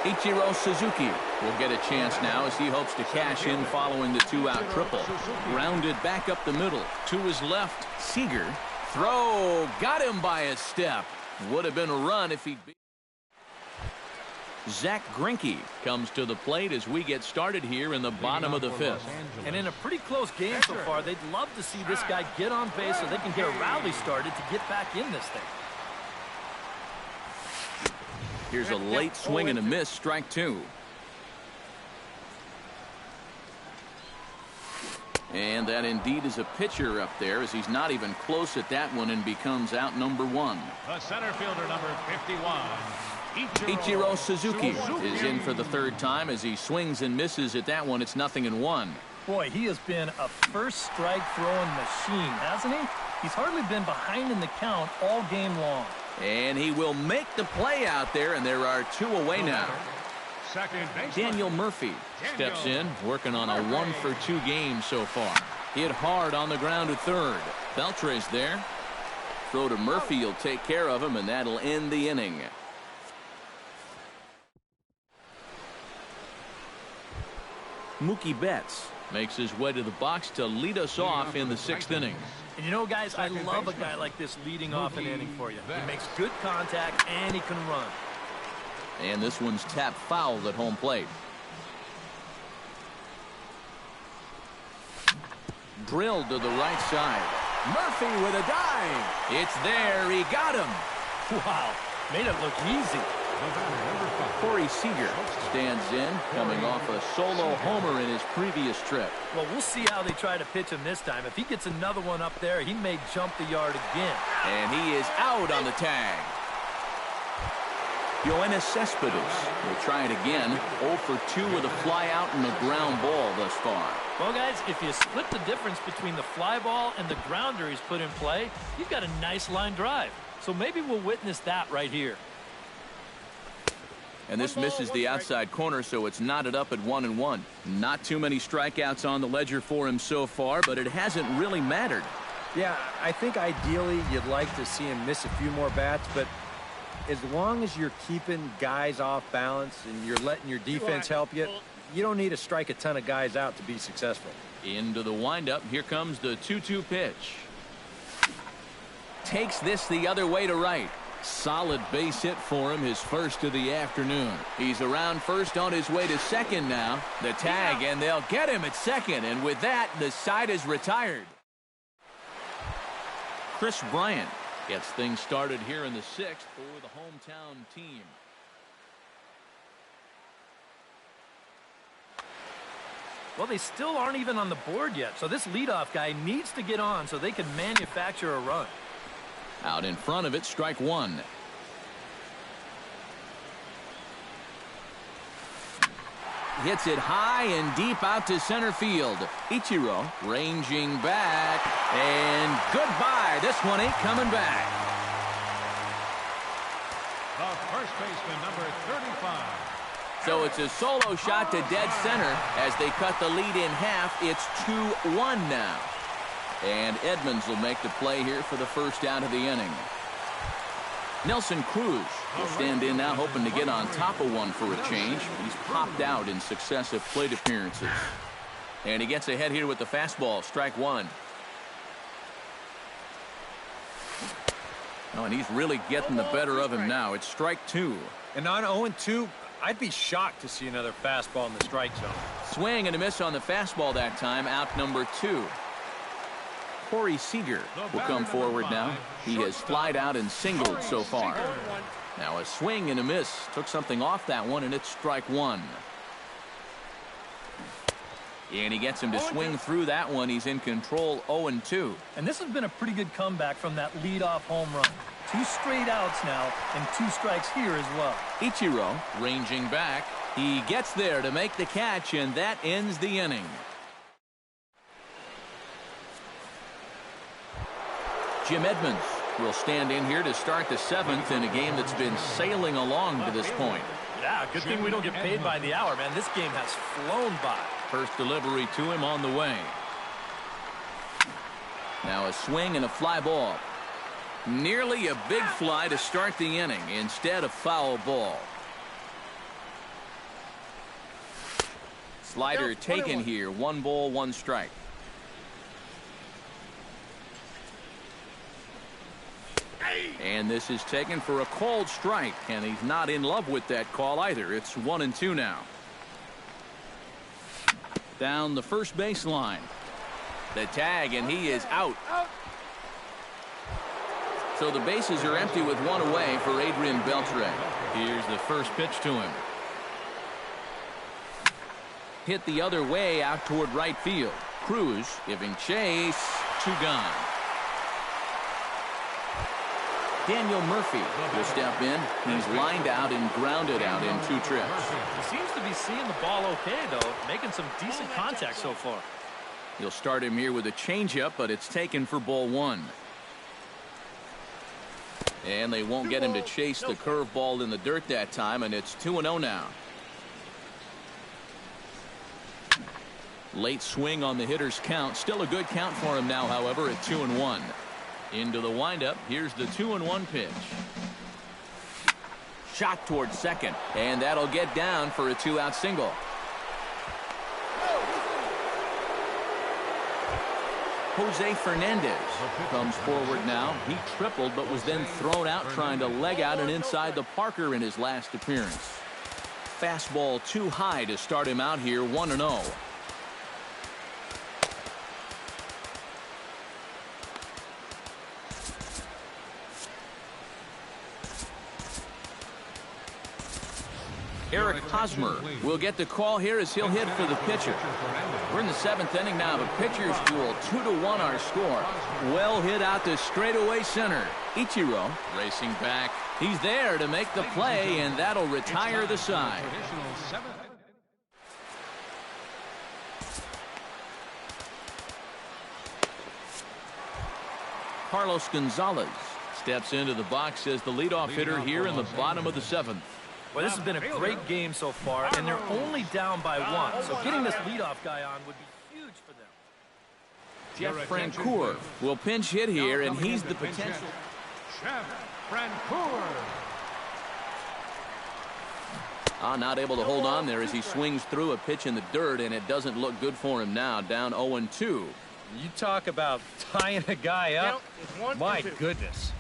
Ichiro Suzuki will get a chance now as he hopes to cash in following the 2-out triple. Grounded back up the middle. To his left, Seager. Throw. Got him by a step. Would have been a run if he beat. Zach Greinke comes to the plate as we get started here in the bottom of the 5th. And in a pretty close game so far, they'd love to see this guy get on base so they can get a rally started to get back in this thing. Here's a late swing and a miss, strike 2. And that indeed is a pitcher up there as he's not even close at that one and becomes out number 1. The center fielder, number 51. Ichiro Suzuki is in for the 3rd time as he swings and misses at that one. It's 0-1. Boy, he has been a first strike throwing machine, hasn't he? He's hardly been behind in the count all game long. And he will make the play out there, and there are 2 away now. Second baseman. Daniel Murphy steps in, working on a 1-for-2 game so far. Hit hard on the ground to third. Beltre's there. Throw to Murphy, he'll take care of him, and that'll end the inning. Mookie Betts makes his way to the box to lead us off in the 6th inning. And you know, guys, I love a guy like this leading off an inning for you. He makes good contact and he can run. And this one's tapped foul at home plate. Drilled to the right side. Murphy with a dive. It's there. He got him. Wow. Made it look easy. Corey Seager stands in, coming off a solo homer in his previous trip. Well, we'll see how they try to pitch him this time. If he gets another one up there, he may jump the yard again. And he is out on the tag. Yoenis Cespedes will try it again. 0 for 2 with a fly out and a ground ball thus far. Well, guys, if you split the difference between the fly ball and the grounder he's put in play, you've got a nice line drive. So maybe we'll witness that right here. And this misses the outside corner, so it's knotted up at 1-1. Not too many strikeouts on the ledger for him so far, but it hasn't really mattered. Yeah, I think ideally you'd like to see him miss a few more bats, but as long as you're keeping guys off balance and you're letting your defense help you, you don't need to strike a ton of guys out to be successful. Into the windup. Here comes the 2-2 pitch. Takes this the other way to right. Solid base hit for him, his first of the afternoon. He's around first, on his way to second now. The tag, and they'll get him at second. And with that, the side is retired. Chris Bryant gets things started here in the 6th for the hometown team. Well, they still aren't even on the board yet, so this leadoff guy needs to get on so they can manufacture a run. Out in front of it, strike one. Hits it high and deep out to center field. Ichiro ranging back, and goodbye. This one ain't coming back. The first baseman, number 35. So it's a solo shot to dead center as they cut the lead in half. It's 2-1 now. And Edmonds will make the play here for the first out of the inning. Nelson Cruz will stand in now, hoping to get on top of one for a change. He's popped out in successive plate appearances. And he gets ahead here with the fastball, strike one. Oh, and he's really getting the better of him now. It's strike two. And on 0-2, I'd be shocked to see another fastball in the strike zone. Swing and a miss on the fastball that time, out number 2. Corey Seager will come forward now. He has flied out and singled so far. Now a swing and a miss. Took something off that one, and it's strike one. And he gets him to swing through that one. He's in control, 0-2. And this has been a pretty good comeback from that leadoff home run. 2 straight outs now and 2 strikes here as well. Ichiro ranging back. He gets there to make the catch, and that ends the inning. Jim Edmonds will stand in here to start the 7th in a game that's been sailing along to this point. Yeah, good thing we don't get paid by the hour, man. This game has flown by. First delivery to him on the way. Now a swing and a fly ball. Nearly a big fly to start the inning. Instead, a foul ball. Slider taken here. 1 ball, 1 strike. And this is taken for a called strike, and he's not in love with that call either. It's 1-2 now. Down the first baseline. The tag, and he is out. So the bases are empty with 1 away for Adrian Beltre. Here's the first pitch to him. Hit the other way out toward right field. Cruz giving chase. 2 gone. Daniel Murphy will step in. He's lined out and grounded out in 2 trips. He seems to be seeing the ball okay, though, making some decent contact so far. You'll start him here with a changeup, but it's taken for ball 1. And they won't get him to chase the curveball in the dirt that time, and it's 2-0 now. Late swing on the hitter's count. Still a good count for him now, however, at 2-1. Into the windup. Here's the 2-1 pitch. Shot towards second, and that'll get down for a 2-out single. Jose Fernandez comes forward now. He tripled but was then thrown out trying to leg out and inside the Parker in his last appearance. Fastball too high to start him out here 1-0. Eric Hosmer will get the call here as he'll hit for the pitcher. We're in the 7th inning now. The pitcher's duel, 2-1 our score. Well hit out to straightaway center. Ichiro racing back. He's there to make the play, and that'll retire the side. Carlos Gonzalez steps into the box as the leadoff hitter here in the bottom of the 7th. Well, this has been a great game so far, and they're only down by 1. So getting this leadoff guy on would be huge for them. Jeff Francoeur will pinch hit here, and he's the potential. Jeff Francoeur. Not able to hold on there as he swings through a pitch in the dirt, and it doesn't look good for him now. Down 0-2. You talk about tying a guy up. My goodness.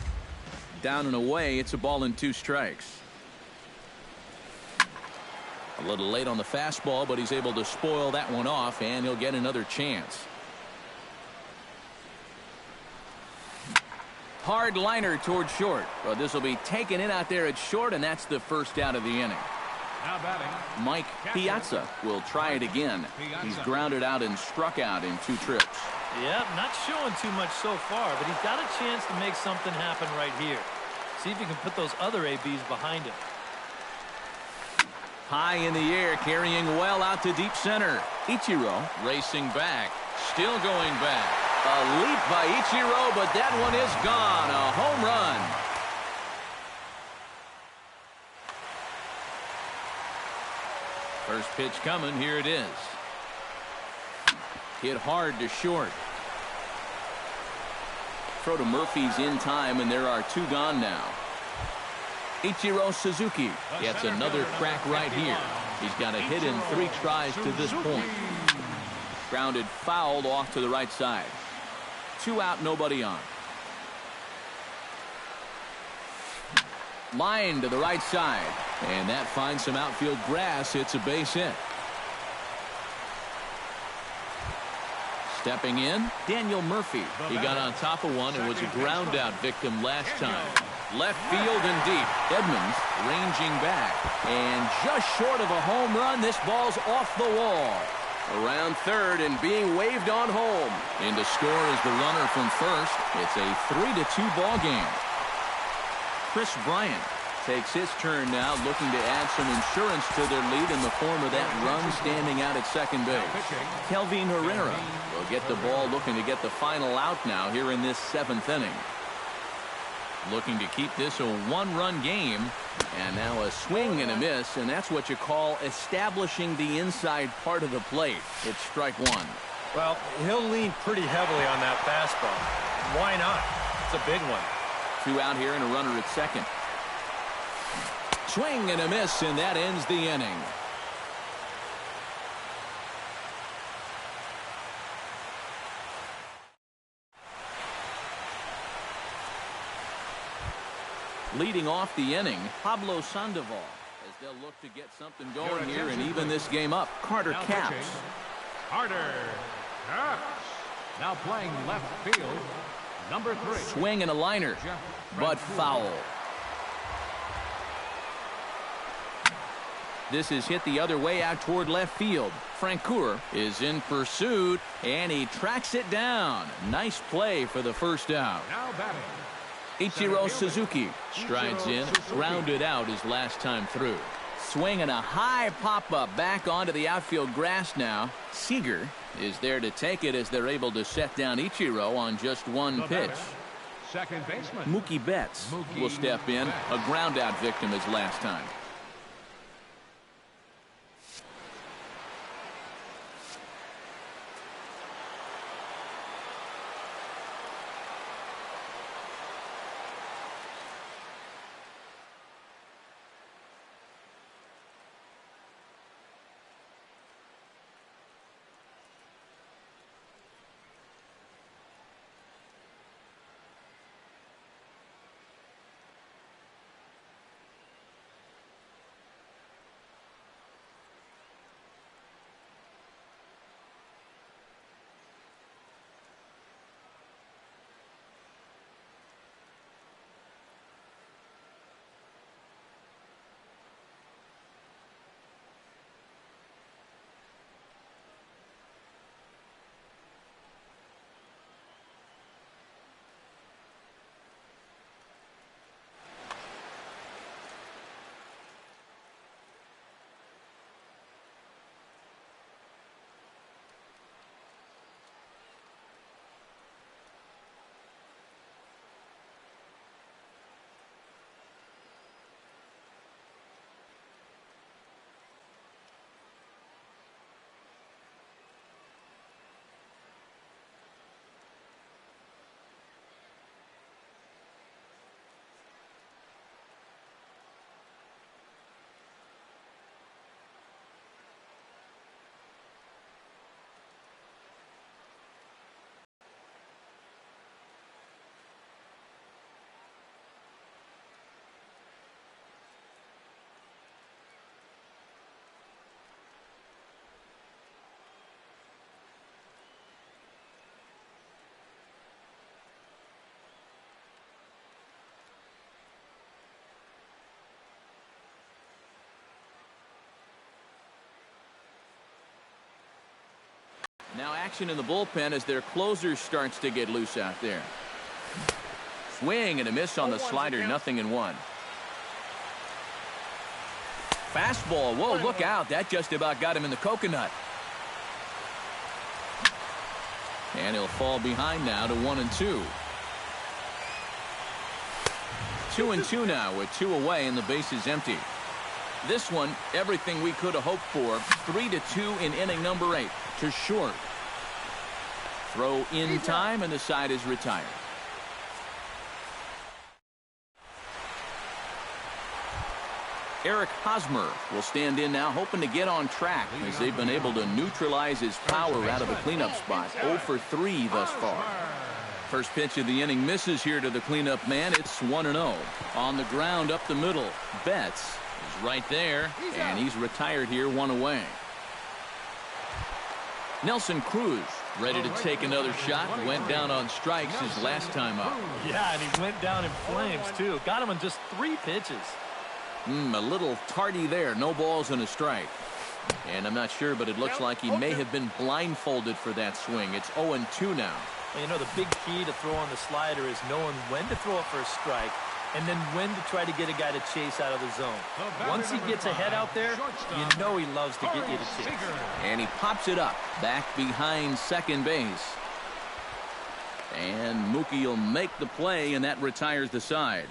Down and away, it's a ball and 2 strikes. A little late on the fastball, but he's able to spoil that one off, and he'll get another chance. Hard liner toward short. Well, this will be taken in out there at short, and that's the first out of the inning. Now batting, Mike Piazza will try it again. He's grounded out and struck out in 2 trips. Yeah, not showing too much so far, but he's got a chance to make something happen right here. See if he can put those other ABs behind him. High in the air, carrying well out to deep center. Ichiro racing back, still going back. A leap by Ichiro, but that one is gone. A home run. First pitch coming, here it is. Hit hard to short. Throw to Murphy's in time, and there are 2 gone now. Ichiro Suzuki gets another crack right here. He's got a hit in 3 tries to this point. Grounded fouled off to the right side. 2 out, nobody on. Line to the right side, and that finds some outfield grass. It's a base hit. Stepping in, Daniel Murphy. He got on top of one and was a ground out victim last time. Left field and deep. Edmonds ranging back. And just short of a home run, this ball's off the wall. Around third and being waved on home. In to score is the runner from first. It's a 3-2 ball game. Chris Bryant takes his turn now, looking to add some insurance to their lead in the form of that run standing out at second base. Kelvin Herrera will get the ball, looking to get the final out now here in this 7th inning. Looking to keep this a 1-run game. And now a swing and a miss, and that's what you call establishing the inside part of the plate. It's strike 1. Well, he'll lean pretty heavily on that fastball. Why not? It's a big one. 2 out here and a runner at second. Swing and a miss, and that ends the inning. Leading off the inning, Pablo Sandoval, as they'll look to get something going here and even this game up. Carter Capps. Carter Capps. Now playing left field, number 3. Swing and a liner, but foul. This is hit the other way out toward left field. Francoeur is in pursuit, and he tracks it down. Nice play for the first out. Now batting, Ichiro Suzuki strides in, grounded out his last time through. Swinging a high pop-up back onto the outfield grass now. Seager is there to take it as they're able to set down Ichiro on just 1 pitch. second baseman. Mookie Betts will step in, a ground-out victim as last time. Now action in the bullpen as their closer starts to get loose out there. Swing and a miss on the slider, 0-1. Fastball, whoa, look out. That just about got him in the coconut. And he'll fall behind now to 1-2. 2-2 now with 2 away and the base is empty. This one, everything we could have hoped for. 3-2 in inning number 8 to short. Throw in time and the side is retired. Eric Hosmer will stand in now, hoping to get on track as they've been able to neutralize his power out of the cleanup spot. 0 for 3 thus far. First pitch of the inning misses here to the cleanup man. It's 1-0. On the ground up the middle. Betts is right there, and he's retired here, 1 away. Nelson Cruz ready to take another shot. Went down on strikes his last time up. Yeah, and he went down in flames, too. Got him in just 3 pitches. A little tardy there. No balls and a strike. And I'm not sure, but it looks like he may have been blindfolded for that swing. It's 0-2 now. Well, you know, the big key to throw on the slider is knowing when to throw it for a strike and then when to try to get a guy to chase out of the zone. Once he gets ahead out there, you know he loves to get you to chase. And he pops it up back behind second base. And Mookie will make the play, and that retires the side.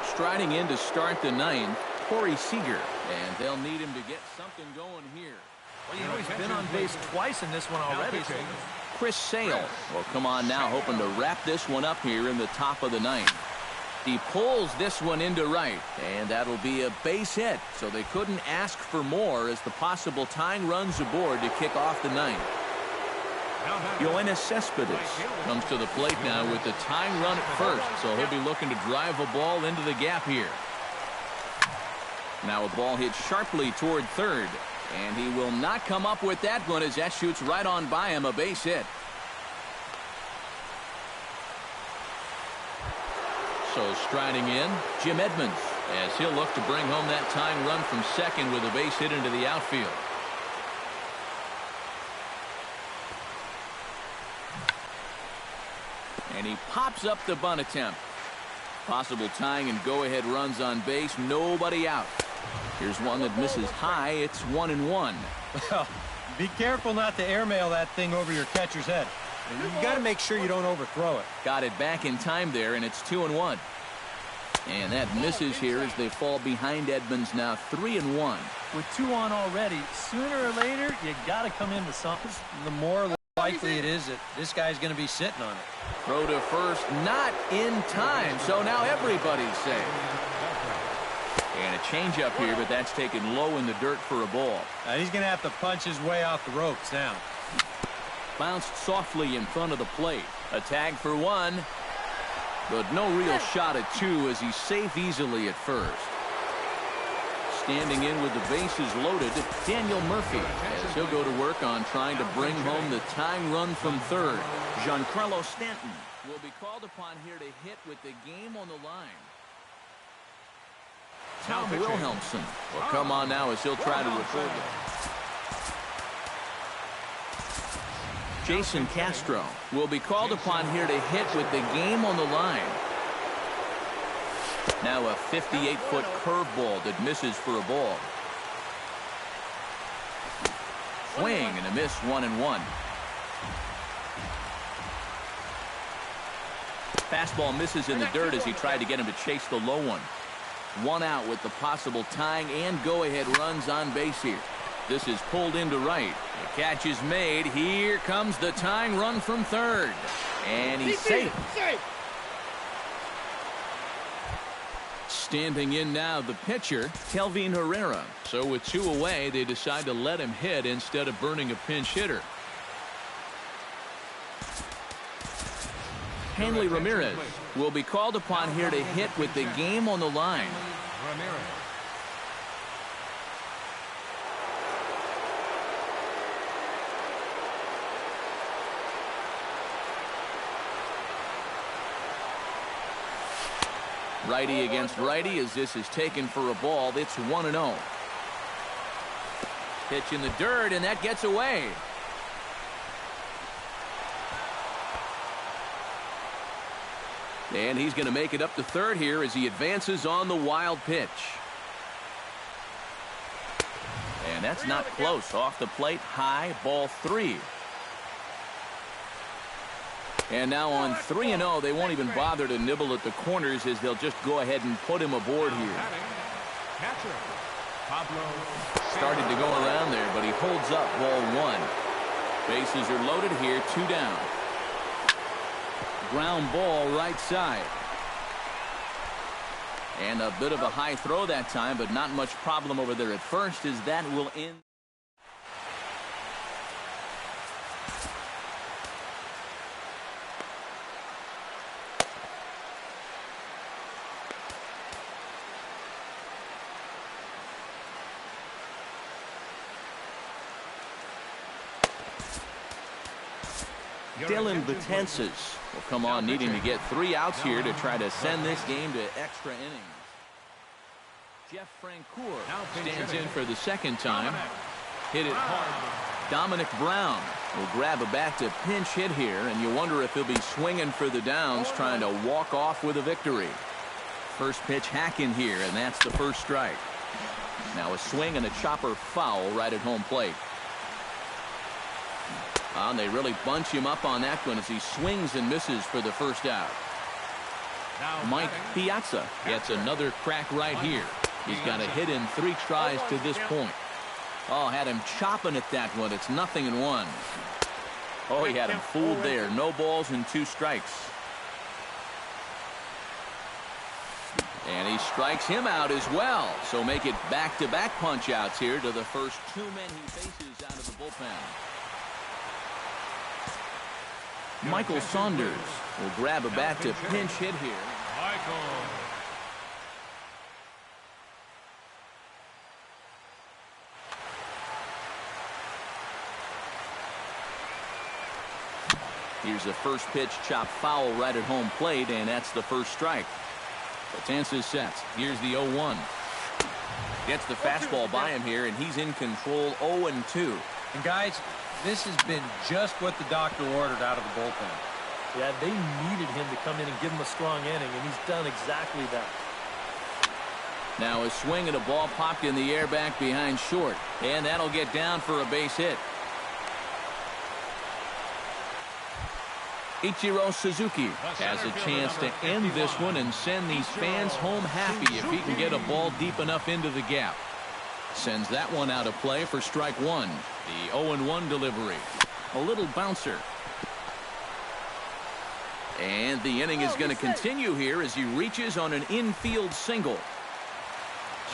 Striding in to start the 9th, Corey Seager, and they'll need him to get something going here. Well, you know, he's been on base twice in this one already. Chris Sale will come on now, hoping to wrap this one up here in the top of the 9th. He pulls this one into right, and that'll be a base hit, so they couldn't ask for more as the possible tying runs aboard to kick off the 9th. Yoenis Cespedes comes to the plate now with the tying run at first, so he'll be looking to drive a ball into the gap here. Now a ball hit sharply toward third, and he will not come up with that one as that shoots right on by him, a base hit. So striding in, Jim Edmonds, as he'll look to bring home that tying run from second with a base hit into the outfield. And he pops up the bunt attempt. Possible tying and go-ahead runs on base. Nobody out. Here's one that misses high. It's 1-1. Well, be careful not to airmail that thing over your catcher's head. You got to make sure you don't overthrow it. Got it back in time there, and it's 2-1. And that misses here as they fall behind Edmonds now 3-1. With 2 on already, sooner or later, you got to come into something. The more likely it is that this guy's going to be sitting on it. Throw to first, not in time, so now everybody's safe. And a changeup here, but that's taken low in the dirt for a ball. He's going to have to punch his way off the ropes now. Bounced softly in front of the plate. A tag for 1, but no real shot at 2 as he's safe easily at first. Standing in with the bases loaded, Daniel Murphy, as he'll go to work on trying to bring home the tying run from third. Giancarlo Stanton will be called upon here to hit with the game on the line. Tom Wilhelmsen will come on now as he'll try to record it. Jason Castro will be called upon here to hit with the game on the line. Now a 58-foot curveball that misses for a ball. Swing and a miss, 1-1. Fastball misses in the dirt as he tried to get him to chase the low one. 1 out with the possible tying and go-ahead runs on base here. This is pulled into right. The catch is made. Here comes the tying run from third. And he's safe. Standing in now, the pitcher, Kelvin Herrera. So with 2 away, they decide to let him hit instead of burning a pinch hitter. Hanley Ramirez will be called upon here to hit with the game on the line. Righty against righty as this is taken for a ball. It's 1-0. Pitch in the dirt, and that gets away. And he's going to make it up to third here as he advances on the wild pitch. And that's not close. Off the plate, high, ball 3. And now on 3-0, they won't even bother to nibble at the corners as they'll just go ahead and put him aboard here. Started to go around there, but he holds up ball 1. Bases are loaded here, 2 down. Ground ball right side. And a bit of a high throw that time, but not much problem over there at first as that will end. Dylan Betances will come on needing to get 3 outs here to try to send this game to extra innings. Jeff Francoeur stands in for the second time. Hit it hard. Dominic Brown will grab a bat to pinch hit here, and you wonder if he'll be swinging for the downs, trying to walk off with a victory. First pitch hack in here, and that's the first strike. Now a swing and a chopper foul right at home plate. And they really bunch him up on that one as he swings and misses for the first out. Mike Piazza gets another crack right here. He's got a hit in 3 tries to this point. Oh, had him chopping at that one. It's 0-1. Oh, he had him fooled there. No balls and 2 strikes. And he strikes him out as well. So make it back-to-back punch-outs here to the first 2 men he faces out of the bullpen. Michael Saunders will grab a bat to pinch hit here. Here's the first pitch, chop foul right at home plate, and that's the first strike. Betances sets. Here's the 0-1. Gets the fastball by him here, and he's in control 0-2. And guys, this has been just what the doctor ordered out of the bullpen. Yeah, they needed him to come in and give him a strong inning, and he's done exactly that. Now a swing and a ball popped in the air back behind short, and that'll get down for a base hit. Ichiro Suzuki has a chance to end this one and send these fans home happy if he can get a ball deep enough into the gap. Sends that one out of play for strike 1. The 0-1 delivery. A little bouncer. And the inning is going to continue here as he reaches on an infield single.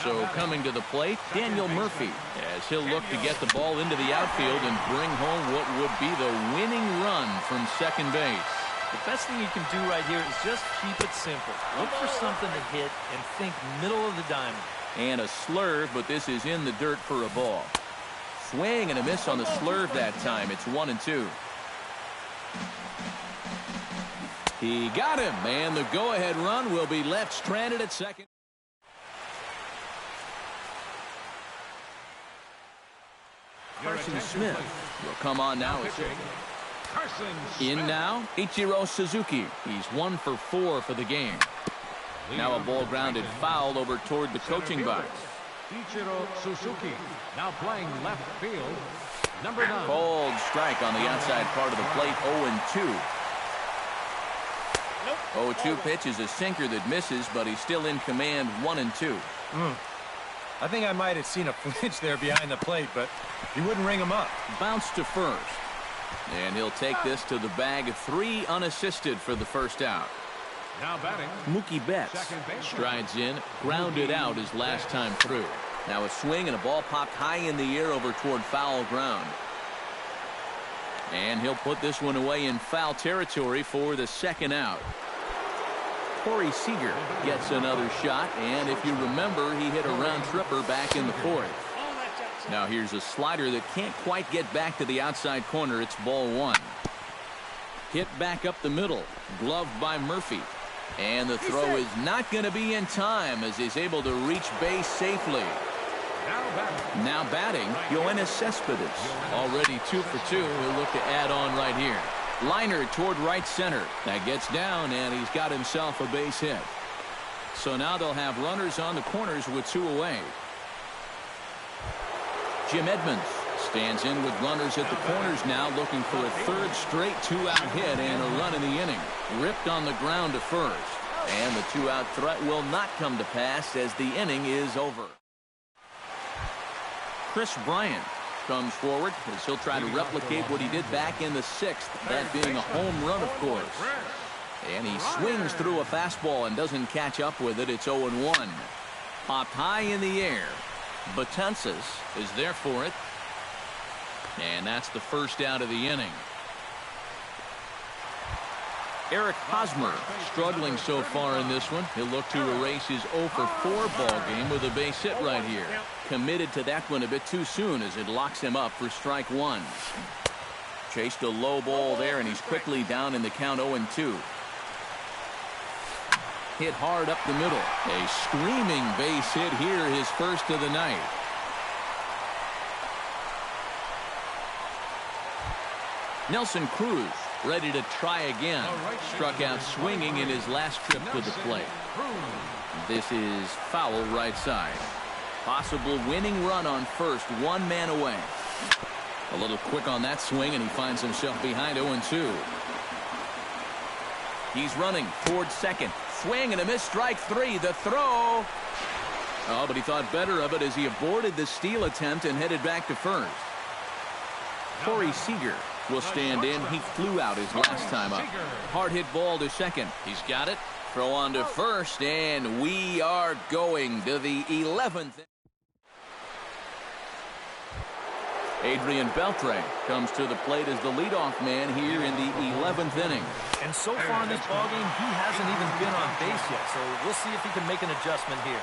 So coming to the plate, Daniel Murphy, as he'll look to get the ball into the outfield and bring home what would be the winning run from second base. The best thing you can do right here is just keep it simple. Look for something to hit and think middle of the diamond. And a slurve, but this is in the dirt for a ball. Swing and a miss on the slurve that time. It's 1-2. He got him, and the go-ahead run will be left stranded at second. Carson Smith will come on now. In now, Ichiro Suzuki. He's 1 for 4 for the game. Now a ball grounded foul over toward the coaching box. Ichiro Suzuki now playing left field. Number 9. Cold strike on the outside part of the plate. 0-2. 0-2 pitch is a sinker that misses, but he's still in command. 1-2. I think I might have seen a flinch there behind the plate, but he wouldn't ring him up. Bounce to first. And he'll take this to the bag. 3 unassisted for the first out. Now batting, Mookie Betts strides in, grounded out his last time through. Now a swing and a ball popped high in the air over toward foul ground. And he'll put this one away in foul territory for the second out. Corey Seager gets another shot, and if you remember, he hit a round tripper back in the 4th. Now here's a slider that can't quite get back to the outside corner. It's ball 1. Hit back up the middle, gloved by Murphy. And the throw is not going to be in time as he's able to reach base safely. Now batting, Yoenis Cespedes. Already 2 for 2. He'll look to add on right here. Liner toward right center. That gets down, and he's got himself a base hit. So now they'll have runners on the corners with 2 away. Jim Edmonds stands in with runners at the corners now, looking for a 3rd straight 2-out hit and a run in the inning. Ripped on the ground to first. And the 2-out threat will not come to pass as the inning is over. Chris Bryant comes forward as he'll try to replicate what he did back in the 6th, that being a home run, of course. And he swings through a fastball and doesn't catch up with it. It's 0-1. Popped high in the air. Betances is there for it. And that's the first out of the inning. Eric Hosmer struggling so far in this one. He'll look to erase his 0 for 4 ball game with a base hit right here. Committed to that one a bit too soon as it locks him up for strike 1. Chased a low ball there, and he's quickly down in the count 0-2. Hit hard up the middle. A screaming base hit here, his first of the night. Nelson Cruz ready to try again. Struck out swinging in his last trip to the plate. This is foul right side. Possible winning run on first, 1 man away. A little quick on that swing, and he finds himself behind 0-2. He's running toward second. Swing and a miss, strike 3. The throw. Oh, but he thought better of it as he aborted the steal attempt and headed back to first. Corey Seager will stand in. He flew out his last time up. Hard hit ball to second. He's got it. Throw on to first, and we are going to the 11th. Adrian Beltre comes to the plate as the leadoff man here in the 11th inning. And so far in this ballgame, he hasn't even been on base yet, so we'll see if he can make an adjustment here.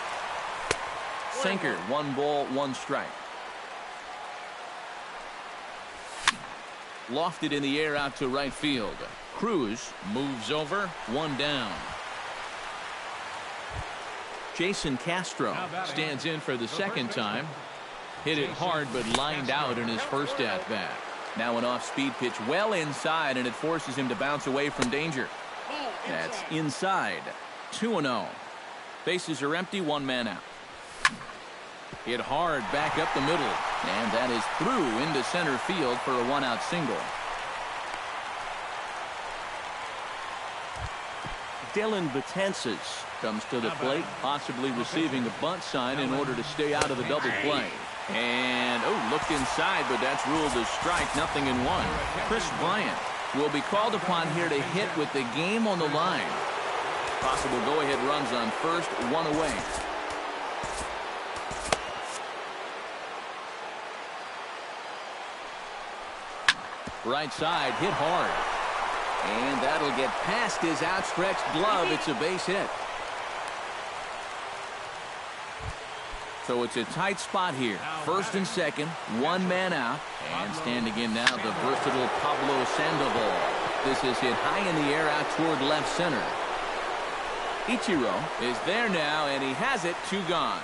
Sinker, 1 ball, 1 strike. Lofted in the air out to right field. Cruz moves over, 1 down. Jason Castro stands in for the second time. Hit it hard, but lined out in his first at-bat. Now an off-speed pitch well inside, and it forces him to bounce away from danger. That's inside. 2-0. Bases are empty, 1 man out. Hit hard back up the middle, and that is through into center field for a 1-out single. Dylan Betances comes to the plate, possibly receiving a bunt sign in order to stay out of the double play. And, looked inside, but that's ruled a strike, 0-1. Chris Bryant will be called upon here to hit with the game on the line. Possible go-ahead runs on first, 1 away. Right side, hit hard. And that'll get past his outstretched glove. It's a base hit. So it's a tight spot here. First and second, 1 man out. And standing in now, the versatile Pablo Sandoval. This is hit high in the air out toward left center. Ichiro is there now, and he has it. 2 gone.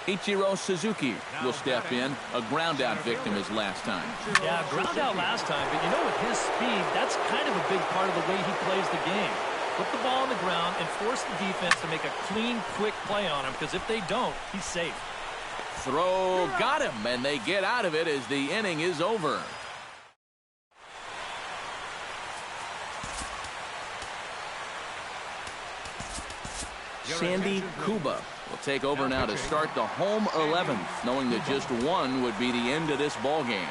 Ichiro Suzuki will step in. A ground-out victim his last time. Yeah, ground out last time, but you know, with his speed, that's kind of a big part of the way he plays the game. Put the ball on the ground and force the defense to make a clean, quick play on him, because if they don't, he's safe. Throw, got him, and they get out of it as the inning is over. Sandy Kuba will take over now to start the home 11th, knowing that just 1 would be the end of this ball game.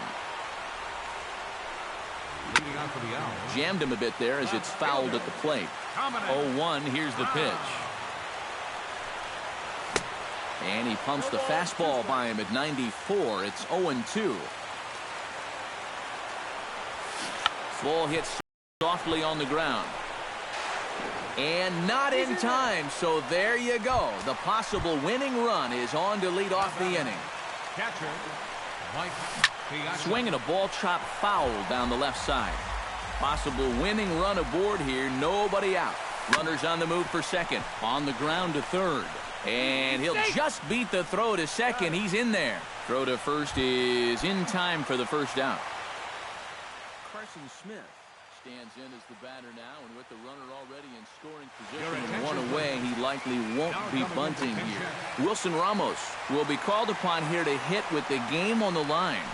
Jammed him a bit there as it's fouled at the plate. 0-1, here's the pitch. And he pumps the fastball by him at 94. It's 0-2. Ball hits softly on the ground. And not in time, so there you go. The possible winning run is on to lead off the inning. Swinging a ball chopped foul down the left side. Possible winning run aboard here, nobody out. Runners on the move for second. On the ground to third. And he'll just beat the throw to second. He's in there. Throw to first is in time for the first out. Carson Smith stands in as the batter now, and with the runner already in scoring position and one away, he likely won't be bunting here. Wilson Ramos will be called upon here to hit with the game on the line.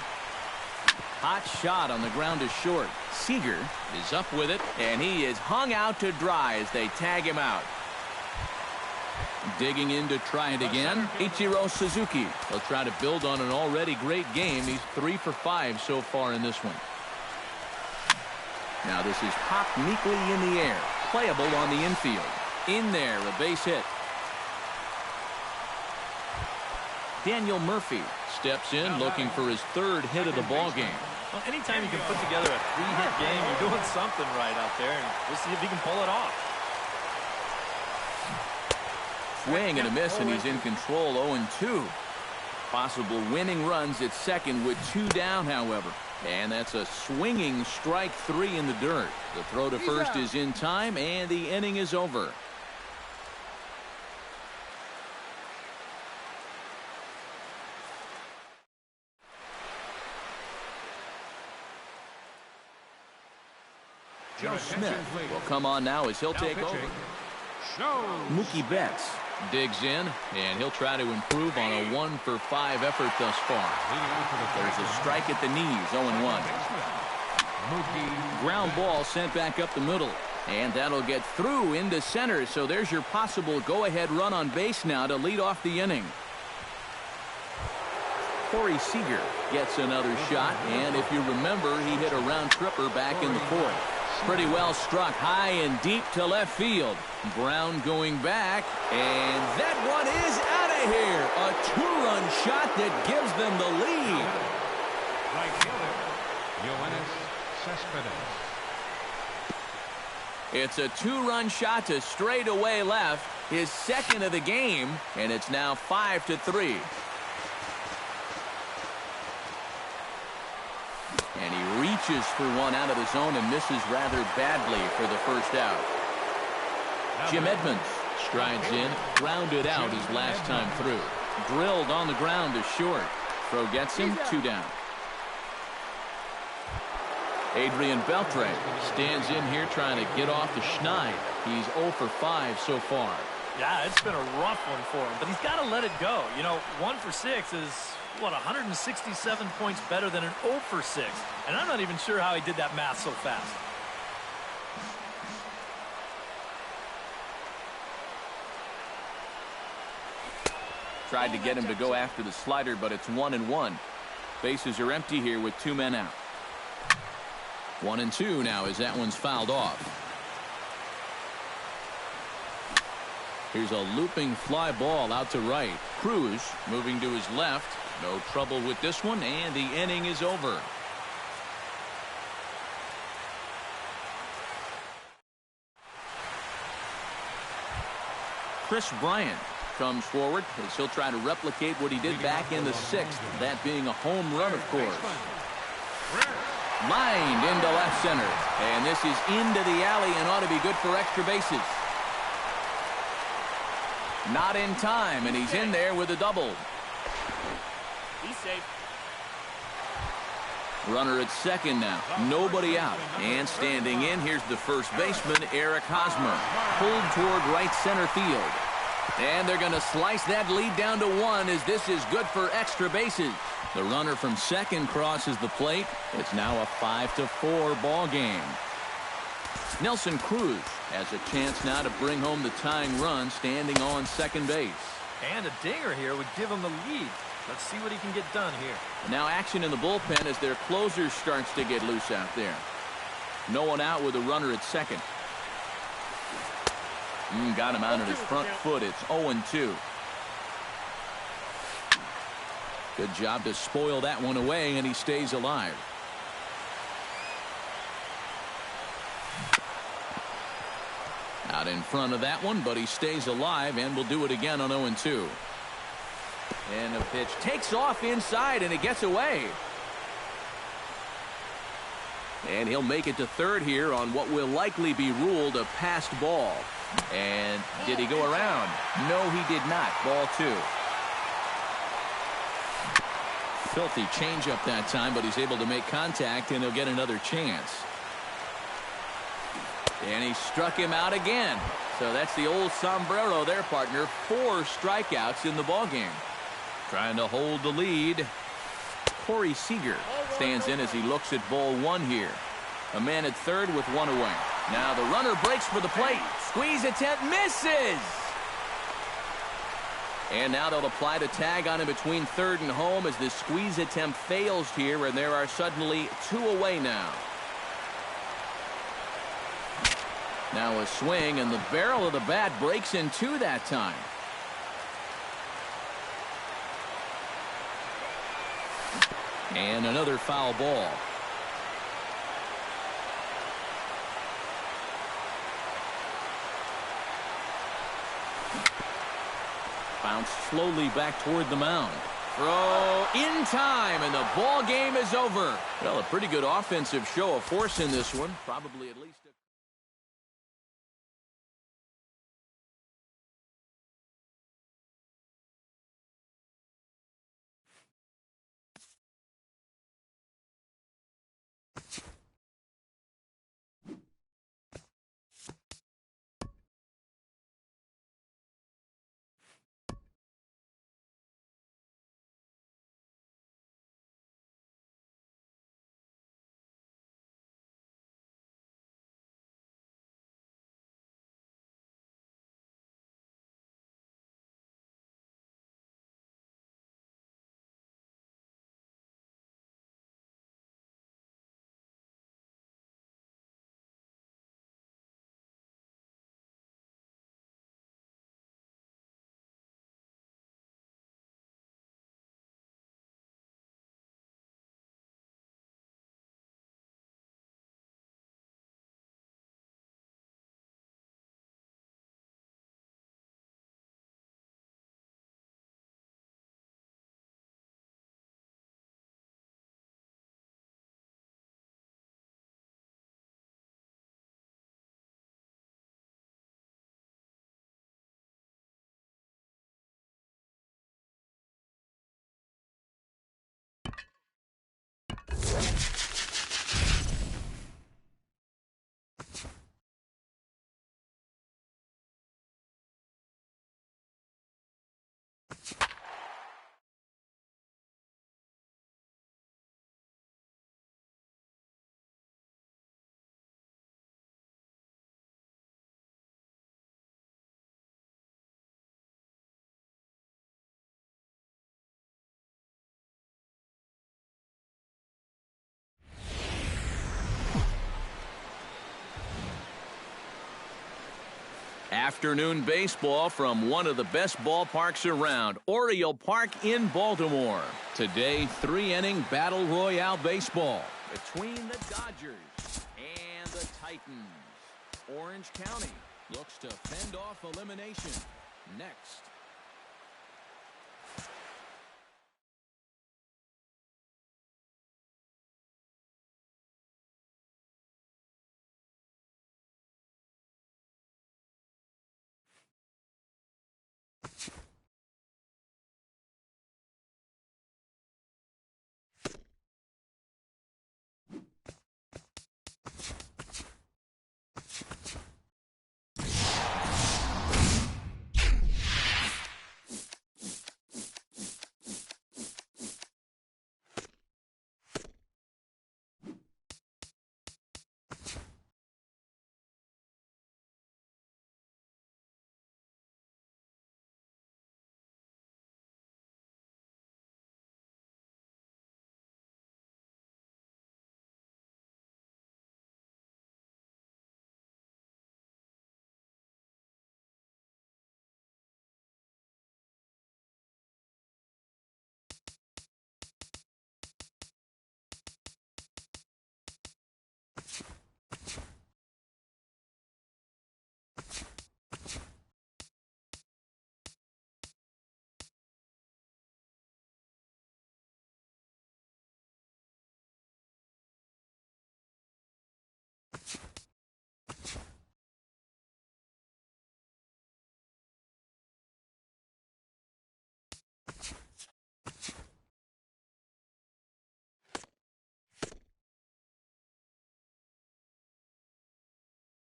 Hot shot on the ground is short. Seager is up with it, and he is hung out to dry as they tag him out. Digging in to try it again, Ichiro Suzuki. He'll try to build on an already great game. He's 3 for 5 so far in this one. Now this is popped meekly in the air. Playable on the infield. In there, a base hit. Daniel Murphy steps in looking for his 3rd hit of the ball game. Well, anytime you can put together a 3-hit game, you're doing something right out there, and we'll see if he can pull it off. Swing and a miss, and he's in control. 0-2. Possible winning runs at second with 2 down, however. And that's a swinging strike 3 in the dirt. The throw to first is in time, and the inning is over. Joe Smith will come on now as he'll take over. Mookie Betts digs in, and he'll try to improve on a 1 for 5 effort thus far. There's a strike at the knees, 0-1. Ground ball sent back up the middle, and that'll get through into center, so there's your possible go-ahead run on base now to lead off the inning. Corey Seager gets another shot, and if you remember, he hit a round tripper back in the 4th. Pretty well struck high and deep to left field. Brown going back, and that one is out of here. A 2-run shot that gives them the lead. Right fielder, Yoenis Cespedes. It's a 2-run shot to straightaway left, his 2nd of the game, and it's now 5-3. And he reaches for one out of the zone and misses rather badly for the first out. Jim Edmonds strides in, grounded out his last time through. Drilled on the ground to short. Throw gets him, 2 down. Adrian Beltre stands in here trying to get off the schneid. He's 0 for 5 so far. Yeah, it's been a rough one for him, but he's got to let it go. You know, 1 for 6 is, what, 167 points better than an 0 for 6. And I'm not even sure how he did that math so fast. Tried to get him to go after the slider, but it's 1-1. Bases are empty here with 2 men out. 1-2 now as that one's fouled off. Here's a looping fly ball out to right. Cruz moving to his left. No trouble with this one, and the inning is over. Chris Bryant comes forward as he'll try to replicate what he did back in the 6th, that being a home run, of course. Lined into left center, and this is into the alley and ought to be good for extra bases. Not in time, and he's in there with a double. He's safe. Runner at second now. Nobody out. And standing in, here's the first baseman, Eric Hosmer. Pulled toward right center field. And they're going to slice that lead down to 1 as this is good for extra bases. The runner from second crosses the plate. It's now a 5-4 ball game. Nelson Cruz has a chance now to bring home the tying run standing on second base. And a dinger here would give him the lead. Let's see what he can get done here. Now action in the bullpen as their closer starts to get loose out there. No one out with a runner at second. Got him out on his front foot. It's 0-2. Good job to spoil that one away, and he stays alive. Out in front of that one, but he stays alive and will do it again on 0-2. And a pitch takes off inside, and it gets away. And he'll make it to third here on what will likely be ruled a passed ball. And did he go around? No, he did not. Ball 2. Filthy changeup that time, but he's able to make contact, and he'll get another chance. And he struck him out again. So that's the old sombrero there, partner. 4 strikeouts in the ballgame. Trying to hold the lead. Corey Seager stands in as he looks at ball 1 here. A man at third with 1 away. Now the runner breaks for the plate. Squeeze attempt misses. And now they'll apply the tag on him between third and home as the squeeze attempt fails here, and there are suddenly 2 away now. Now a swing, and the barrel of the bat breaks in 2 that time. And another foul ball. Bounce slowly back toward the mound. Throw in time, and the ball game is over. Well, a pretty good offensive show of force in this one. Probably at least afternoon baseball from one of the best ballparks around, Oriole Park in Baltimore. Today, 3-inning battle royale baseball between the Dodgers and the Titans. Orange County looks to fend off elimination. Next.